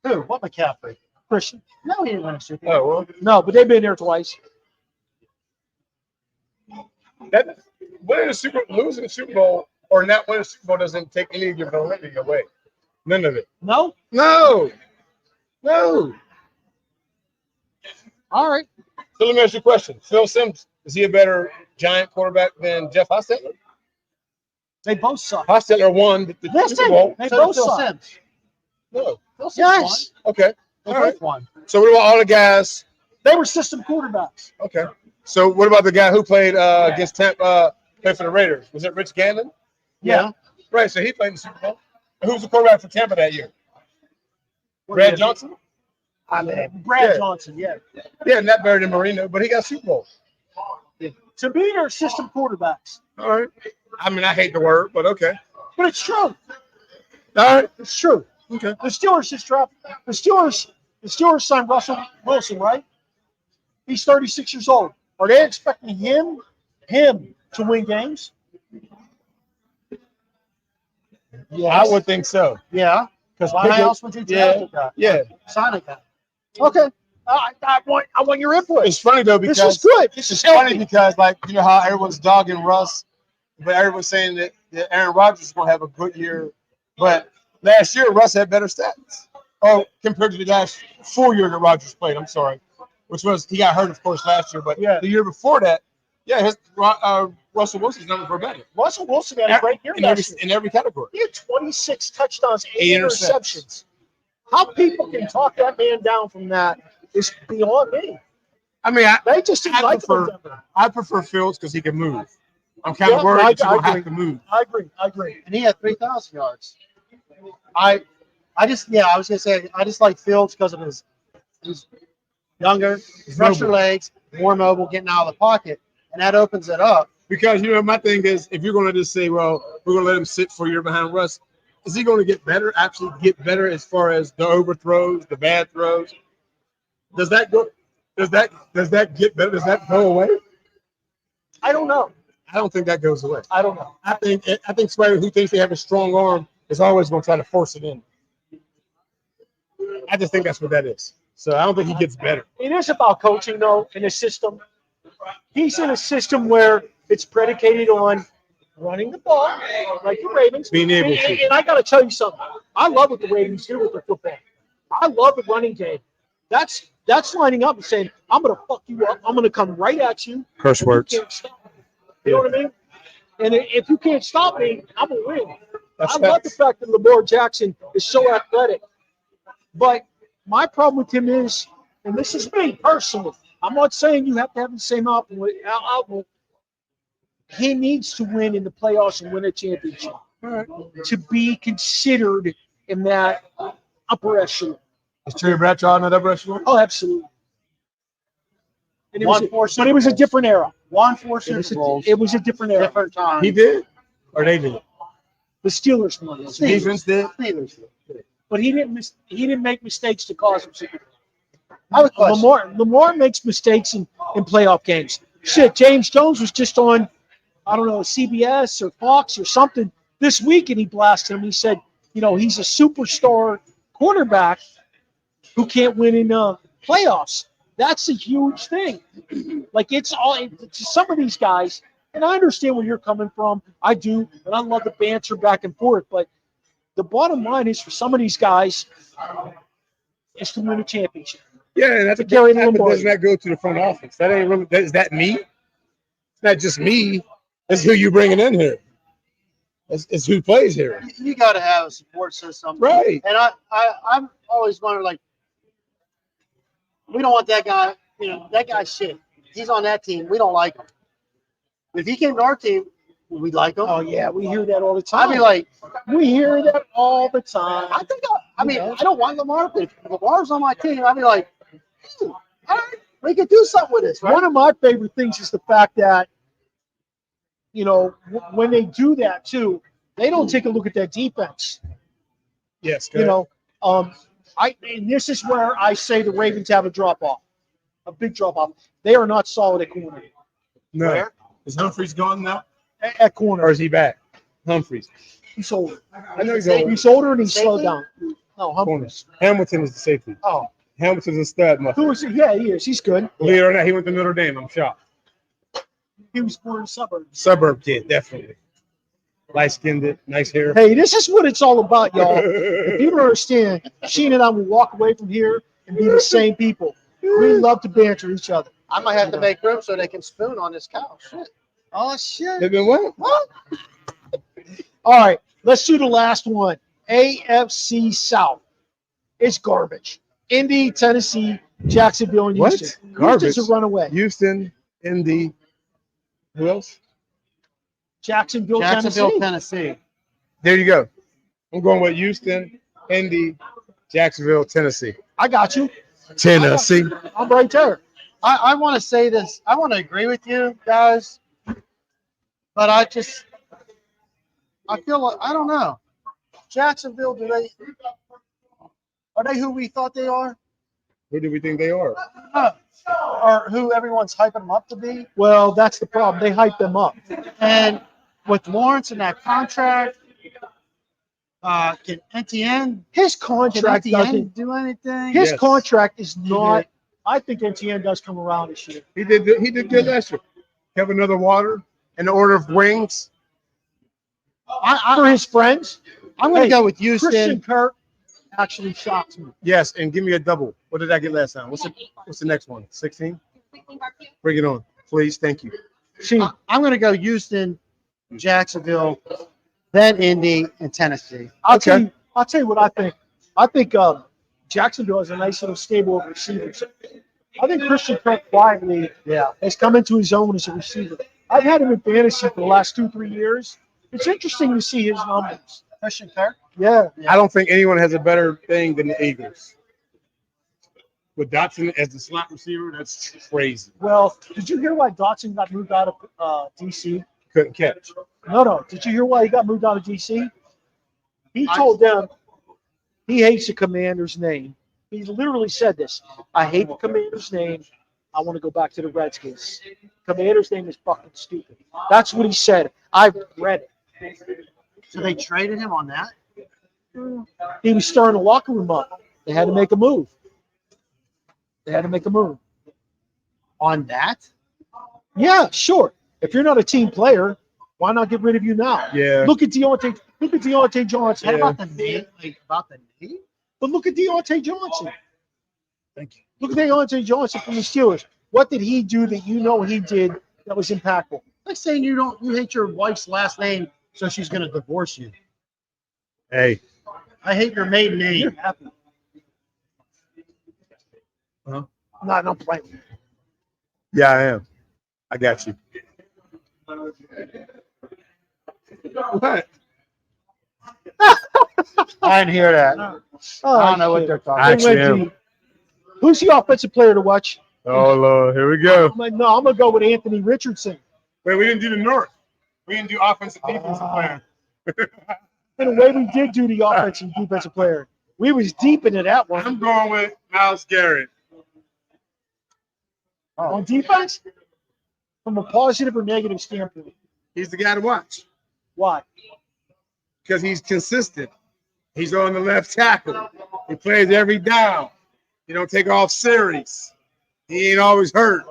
Who? What McCaffrey? Christian. No, he didn't win a Super Bowl. Oh, well. No, but they've been there twice. Losing a Super Bowl or not winning a Super Bowl doesn't take any of your validity away. None of it. No? No. No. All right. So let me ask you a question. Phil Simms, is he a better Giant quarterback than Jeff Hostetler? They both suck. Hostetler won the Yes, Super Bowl. they So both Phil suck. Sims. No. Phil Sims Yes. Okay. They All right. both won. So what about all the guys? They were system quarterbacks. Okay. So what about the guy who played against Tampa, played for the Raiders? Was it Rich Gannon? Yeah. Right. So he played in the Super Bowl. And who was the quarterback for Tampa that year? Brad Johnson? I mean, Brad Yeah. Johnson, yeah. Yeah, not better than Marino, but he got Super Bowl. To me, they're system quarterbacks. All right. I mean, I hate the word, but okay. But it's true. All right. It's true. Okay. The Steelers just dropped. The Steelers signed Russell Wilson, right? He's 36 years old. Are they expecting him to win games? I would think so. Yeah. Because Why else would you draft a guy? Yeah. Sign a guy. Okay. I want your input. It's funny though because This is good. This is it's funny healthy. because like you know how everyone's dogging Russ, but everyone's saying that Aaron Rodgers is going to have a good year. But last year Russ had better stats. Oh, compared to the last 4 years that Rodgers played. I'm sorry, which was he got hurt of course last year, but Yeah. the year before that, yeah, his Russell Wilson's numbers were better Russell Wilson had a great year last year. in every category. He had 26 touchdowns, 8 8 interceptions. How people can talk that man down from that is beyond me. I mean, They just didn't like him. I prefer Fields because he can move. I'm kind of Yeah, worried that you I don't have agree. to move. I agree. And he had 3,000 yards. I was gonna say I just like Fields because of his younger, fresher mobile. legs, more mobile, getting out of the pocket, and that opens it up. Because you know, my thing is, if you're going to just say, "Well, we're going to let him sit for a year behind Russ," is he going to get better? Actually, get better as far as the overthrows, the bad throws? Does that go? Does that get better? Does that go away? I don't know. I don't think that goes away. I don't know. I think somebody who thinks they have a strong arm is always going to try to force it in. I just think that's what that is. So I don't think he gets better. It is about coaching, though, in a system. He's in a system where it's predicated on running the ball, like the Ravens. Being able to. And I got to tell you something. I love what the Ravens do with their football. I love the running game. That's lining up and saying, I'm going to fuck you up. I'm going to come right at you. Curse and words. You can't stop me. You know what I mean? And if you can't stop me, I'm going to win. That's I love the fact that Lamar Jackson is so athletic. But my problem with him is, and this is me personally, I'm not saying you have to have the same outlook. He needs to win in the playoffs and win a championship to be considered in that upper echelon. Is Terry Bradshaw in that upper echelon? Oh, absolutely. And Won 4 Super but it was a Bowls. different era. Won 4 It was Super Bowls. it was a different era. Different time. He did, or they did. The Steelers won. The defense did. Steelers. But he didn't make mistakes to cause him Super Bowl. I have a question. Lamar makes mistakes in playoff games. Shit, James Jones was just on, I don't know, CBS or Fox or something this week, and he blasted him. He said, he's a superstar quarterback who can't win in playoffs. That's a huge thing. Like it's some of these guys, and I understand where you're coming from. I do, and I love the banter back and forth. But the bottom line is for some of these guys is to win a championship. Yeah, and that's a Gary but Lombardi. doesn't that go to the front office? That ain't really. Is that me? It's not just me. It's who you bringing in here. It's who plays here. You got to have a support system, Right. And I'm always wondering, like, we don't want that guy. That guy's shit. He's on that team. We don't like him. If he came to our team, we'd like him. Oh yeah, we hear that all the time. I'd be like, we hear that all the time. I think. I don't want Lamar, but if Lamar's on my team, I'd be like, all right, we could do something with this, right? One of my favorite things is the fact that, when they do that too, they don't take a look at that defense. Yes. And this is where I say the Ravens have a drop off, a big drop off. They are not solid at corner. No. Where? Is Humphreys gone now, At corner, or is he back? Humphreys. he's older. I know he's older. He's older and he's Safety? slowed down. No, Humphreys. Corners. Hamilton is the safety. Oh, Hamilton's a stud, who muffin. is he? Yeah, he is. He's good. Believe it or not, he went to Notre Dame. I'm shocked. He was born in the suburbs. Suburb kid, definitely. light-skinned, nice hair. Hey, this is what it's all about, y'all. If you don't understand, Sheen and I will walk away from here and be the same people. We love to banter each other. I might have to make room so they can spoon on this couch. Shit. Oh, shit. They've been what? All right, let's do the last one. AFC South. It's garbage. Indy, Tennessee, Jacksonville, and What? Houston. Garbage? Houston's a runaway. Houston, Indy. Who else? Jacksonville, Jacksonville, Tennessee. Tennessee. There you go. I'm going with Houston, Indy, Jacksonville, Tennessee. I got you. Tennessee. I'm right there. I want to say this. I want to agree with you guys, but I feel like, I don't know. Jacksonville, are they who we thought they are? Who do we think they are? Or who everyone's hyping them up to be? Well, that's the problem. They hype them up. And with Lawrence and that contract, can NTN His contract doesn't. do anything? His Yes. contract is not. I think NTN does come around this year. He did good last year. Have another water and the order of wings. For his friends, I'm going to Hey, go with Christian Houston. Kirk actually shocks me. Yes, and give me a double. What did I get last time? What's the next one? 16? Bring it on, please. Thank you. See, I'm going to go Houston, Jacksonville, then Indy, and Tennessee. I'll Okay. tell you what I think. I think Jacksonville has a nice little stable of receivers. I think Christian Kirk quietly has come into his own as a receiver. I've had him in fantasy for the last 2-3 years. It's interesting to see his numbers. Christian Kirk? Yeah. I don't think anyone has a better thing than the Eagles. With Dotson as the slot receiver, that's crazy. Well, did you hear why Dotson got moved out of D.C.? Couldn't catch. No. Did you hear why he got moved out of D.C.? He told them he hates the Commander's name. He literally said this. I hate the Commander's name. I want to go back to the Redskins. Commander's name is fucking stupid. That's what he said. I've read it. So they traded him on that? He was stirring the locker room up. They had to make a move. On that? Yeah, sure. If you're not a team player, why not get rid of you now? Yeah. Look at Deontay Johnson. How about the name? Like, about the name? But look at Deontay Johnson. Thank you. Look at Deontay Johnson from the Steelers. What did he do that you know he did that was impactful? Like saying you hate your wife's last name, so she's going to divorce you. Hey. I hate your maiden You're name. happy. Huh? Not I'm playing. Yeah, I am. I got you. What? I didn't hear that. Oh, I don't know what shit. they're talking I about. actually They went am. deep. Who's the offensive player to watch? Oh, Lord. Here we go. I'm going to go with Anthony Richardson. Wait, we didn't do the North. We didn't do offensive defensive player. In a way, we did do the offensive and defensive player. We was deep into that one. I'm going with Myles Garrett. On defense, from a positive or negative standpoint. He's the guy to watch Why? because he's consistent. He's on the left tackle. He plays every down. He don't take off series. He ain't always hurt.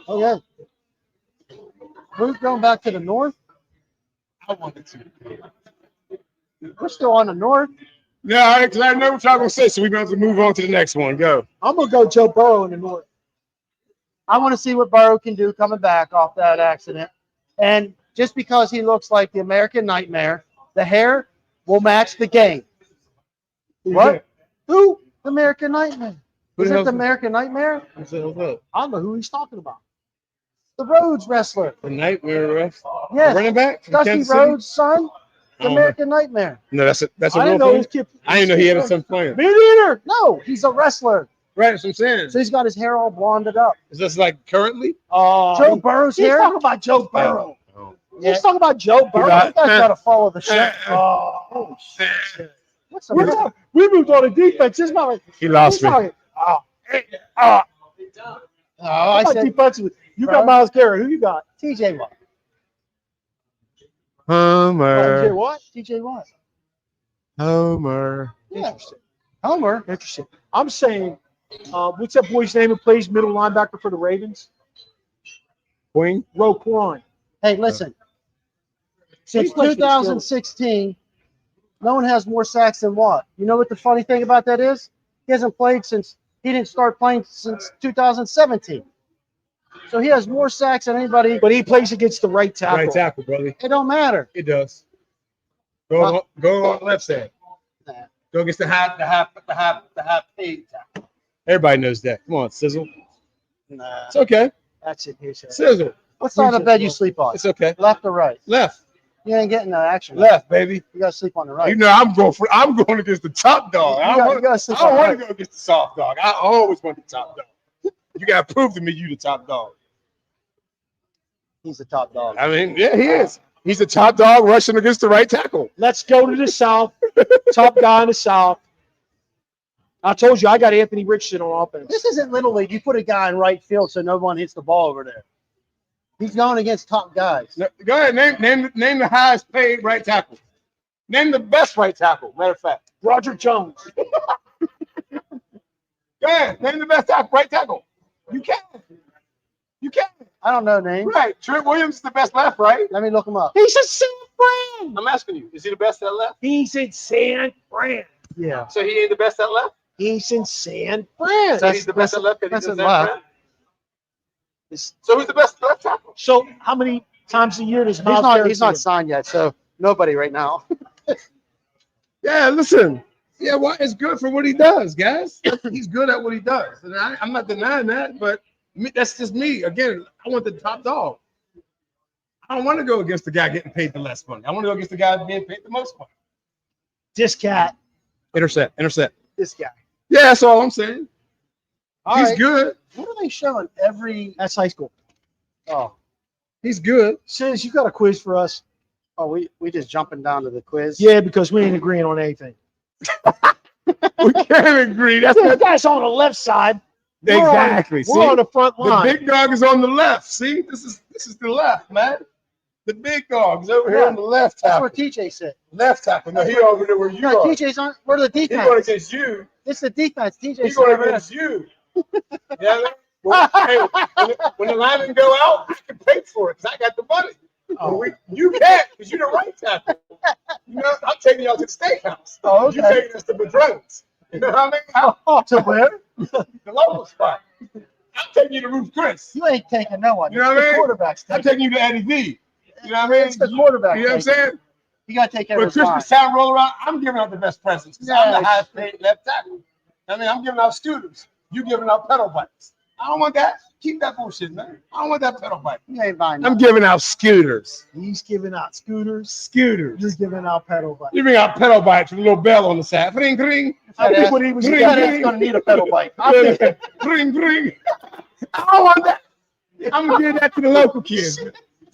Okay. Who's going back to the north? I wanted to. We're still on the north. No, because I know what y'all gonna say, so we have to move on to the next one. Go. I'm going to go Joe Burrow in the North. I want to see what Burrow can do coming back off that accident. And just because he looks like the American Nightmare, the hair will match the game. What? Who? The American Nightmare. Who Is the it hell's the that? American Nightmare? What's up? I don't know who he's talking about. The Rhodes wrestler. The Nightmare ref. Yes. Running back from Dusty Kansas City? Rhodes' son. I The don't know. American Nightmare. No, that's a I real didn't know thing. his kid. I didn't know he had a son playing. Me neither. No, he's a wrestler. Right, that's what I'm saying. So he's got his hair all blonded up. Is this like currently? Joe Burrow's He's hair. talking about Joe Burrow. Yeah. He's talking about Joe Burrow. got- You guys got to follow the show. Oh, He What's the we moved on to defense. It's not like lost he's me. talking. Oh, How I about said defensively? You got Burrow. Myles Garrett. Who you got? TJ Watt. TJ what? TJ Watt. Homer. Yeah. Interesting. Homer. Interesting. I'm saying, what's that boy's name who plays middle linebacker for the Ravens? Queen. Roquan. Hey, listen. Since 2016, no one has more sacks than Watt. You know what the funny thing about that is? He hasn't played since he didn't start playing since 2017. So he has more sacks than anybody. But he plays against the right tackle. Right tackle, brother. It don't matter. It does. Go on the left side. Nah. Go against the half paid tackle. Everybody knows that. Come on, Sizzle. Nah. It's okay. That's it. Here's Sizzle. What side of bed you sleep on? It's okay. Left or right? Left. You ain't getting no action. Left, baby. You gotta sleep on the right. You know I'm going against the top dog. I don't want to go against the soft dog. I always want the top dog. You gotta prove to me you the top dog. He's the top dog. I mean, yeah, he is. He's the top dog rushing against the right tackle. Let's go to the South. Top guy in the South. I told you I got Anthony Richardson on offense. This isn't Little League. You put a guy in right field so no one hits the ball over there. He's going against top guys. No, go ahead, name the highest paid right tackle. Name the best right tackle. Matter of fact, Roger Jones. go ahead, name the best right tackle. You can. You can. I don't know names. Right. Trent Williams is the best left, right? Let me look him up. He's at San Fran. I'm asking you, is he the best at left? He's in San Fran. Yeah. So he ain't the best at left? He's in San Fran. So he's the best at left because he's that's in at San left. Fran? So who's the best left tackle? So how many times a year does Miles Garrett He's not see him? signed yet, so nobody right now. Yeah, listen. Yeah, well, it's good for what he does, guys. He's good at what he does. And I'm not denying that, but that's just me. Again, I want the top dog. I don't want to go against the guy getting paid the less money. I want to go against the guy being paid the most money. This cat. Intercept. This guy. Yeah, that's all I'm saying. All He's right. good. What are they showing every? That's high school. Oh, He's good. Sis, you got a quiz for us? we just jumping down to the quiz. Yeah, because we ain't agreeing on anything. We can't agree. That's That guy's on the left side. exactly. We're on the front The line. big dog is on the left. See, this is the left, man. The big dog is over here on the left That's tackle. where TJ said. Left tackle. No, he over there where you No, are. TJ's on. Where the He's going defense? against you. It's the defense. He's TJ's going over there. against you. Yeah. Hey, when the linemen go out, I can pay for it because I got the money. You can't because you're the right tackle. You know, I'm taking y'all to the steakhouse. Oh, You're okay. taking us to Madrone's. You know what I mean? To where? The local spot. I'm taking you to Ruth Chris. You ain't taking no one. You know It's what I the mean? quarterback's I'm taking. taking you to Eddie V. You know what I mean? It's the quarterback. You know what I'm taking. saying? You gotta take care When of his line. Christmas time roll around, I'm giving out the best presents because I'm the Yes. highest paid left tackle. I mean, I'm giving out scooters. You giving out pedal bikes. I don't want that. Keep that bullshit, man. I don't want that pedal bike. You ain't buying I'm nothing. giving out scooters. He's giving out scooters. Scooters. You're giving out pedal bikes. You bring out pedal bikes with a little bell on the side. Ring, ring. I think what he was Ring, That ring. ass gonna need a pedal bike. Ring, ring. I don't want that. I'm going to give that to the local kids.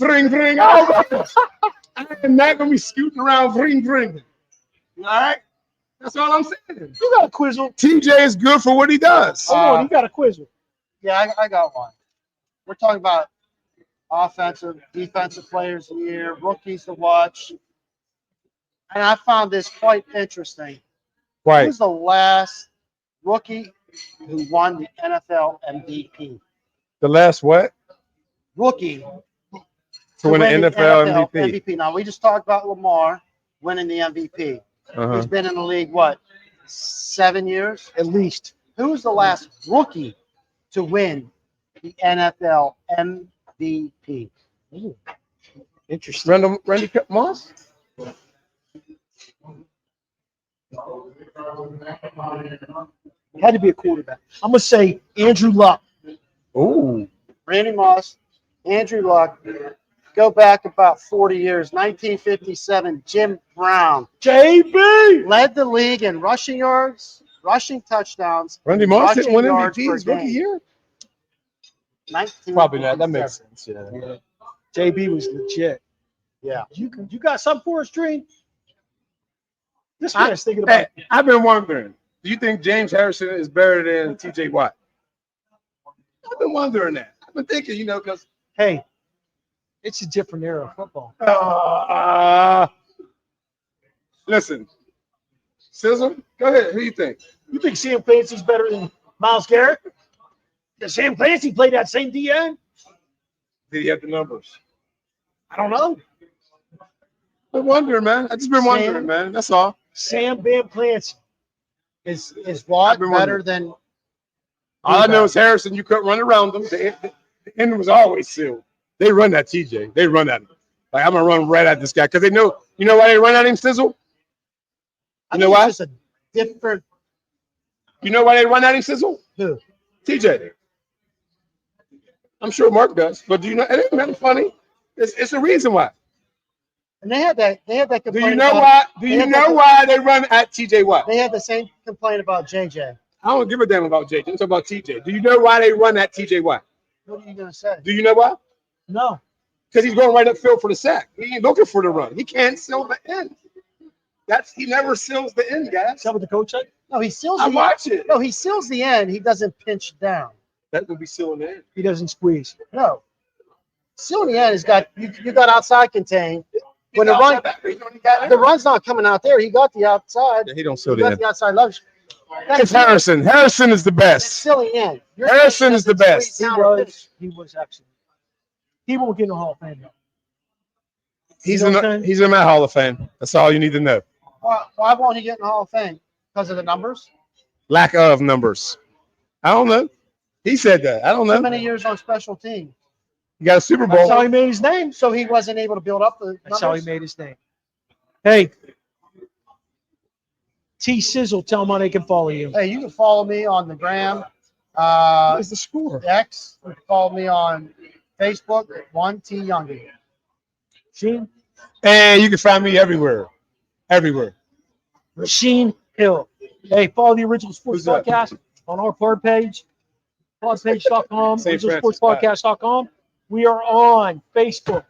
Ring, ring. I don't want that. I am not going to be scooting around ring, ring. All right? That's all I'm saying. You got a quizzle. TJ is good for what he does. Come on, you got a quizzle. Yeah, I got one. We're talking about offensive, defensive players of the year, rookies to watch. And I found this quite interesting. Right. Who's the last rookie who won the NFL MVP? The last what? Rookie To win an NFL MVP. Now, we just talked about Lamar winning the MVP. Uh-huh. He's been in the league, what, 7 years? At least. Who's the last rookie to win the NFL MVP? Interesting. Randy Moss? Had to be a quarterback. I'm going to say Andrew Luck. Ooh. Randy Moss, Andrew Luck. Go back about 40 years. 1957, Jim Brown JB. led the league in rushing yards, rushing touchdowns. Randy Moss didn't win rushing yards MVP per his rookie game. year? 1957. Probably not. That makes sense. Yeah. JB was legit. Yeah. You got something for us, Dream? This guy's thinking about Hey, I've been wondering, do you think James Harrison is better than TJ Watt? I've been wondering that. I've been thinking, because hey, it's a different era of football. listen, Sizzle, go ahead. Who do you think? You think Sam Clancy's better than Miles Garrett? Does Sam Clancy play that same DN? Did he have the numbers? I don't know. Been wondering, man. I just been wondering, man. That's all. Sam Bam Clancy. Is Watt I've been better wondering. than All I know is Harrison, you couldn't run around them. The end was always sealed. They run at TJ. They run at him. Like, I'm going to run right at this guy because they know. You know why they run at him, Sizzle? I You know think why? it's just a different You know why they run at him, Sizzle? who? TJ. I'm sure Mark does. But do you know? It ain't nothing funny. It's the reason why. And they had that Do complaint you know about, why? Do you know why they run at TJ Watt? they had the same complaint about JJ. I don't give a damn about JJ. I'm talking about TJ. Do you know why they run at TJ Watt? What are you gonna say? Do you know why? No. Because he's going right upfield for the sack. He ain't looking for the run. He can't seal the end. He never seals the end, guys. Is that what the coach said? No, he seals I the watch it. No, he seals the end. He doesn't pinch down. That would be sealing the end. He doesn't squeeze. No. Sealing the end has got you got outside contain. When the run's not coming out there, he got the outside. Yeah, he don't He seal the got end. the outside leverage. It's Harrison. Harrison is the That's best. sealing the end. Your Harrison coach is the doesn't best. squeeze down or finish. He was excellent. He won't get in the Hall of Fame though. He's You know in. what I'm saying? He's in my Hall of Fame. That's all you need to know. Why won't he get in the Hall of Fame? Because of the numbers? Lack of numbers. I don't know. He said that. I don't How know. many years on special team? You got a Super That's how Bowl. he made his name. So he wasn't able to build up the That's how he numbers? made his name. Hey, T-Sizzle, tell them how they can follow you. Hey, you can follow me on the gram, What's the score? X. You can follow me on Facebook, 1T Youngie. Sheen, And you can find me everywhere. Everywhere. Sheen Hill. Hey, follow the Original Sports Who's that? Podcast on our pod page, podpage.com, St. Francis, originalsportspodcast.com. We are on Facebook,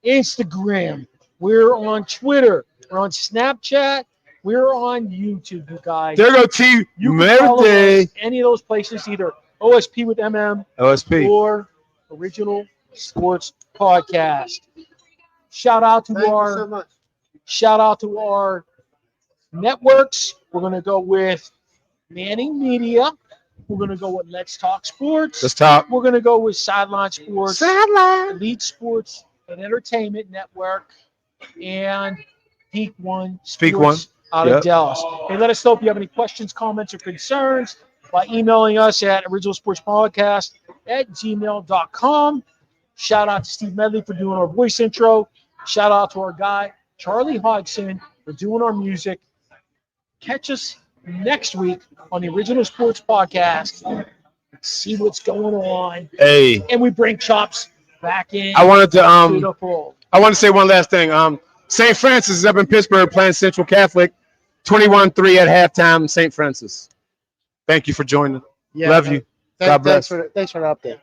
Instagram. We're on Twitter. We're on Snapchat. We're on YouTube, you guys. There go T. You can follow Maradei. us any of those places, either OSP with MM OSP. or Original Sports Podcast. Shout out to Thank you our so much. networks. We're gonna go with Manning Media. We're gonna go with Let's Talk Sports. Let's talk. We're gonna go with Sideline Sports, Sideline. Elite Sports and Entertainment Network, and Peak One Speak Sports out Yep. of Dallas. Hey, let us know if you have any questions, comments, or concerns by emailing us at originalsportspodcast@gmail.com. Shout out to Steve Medley for doing our voice intro. Shout out to our guy, Charlie Hodgson, for doing our music. Catch us next week on the Original Sports Podcast. See what's going on. Hey, And we bring Chops back in I wanted to to the fold. I want to say one last thing. St. Francis is up in Pittsburgh playing Central Catholic, 21-3 at halftime. St. Francis. Thank you for joining. Yeah, Love you. God bless. Thanks for the update.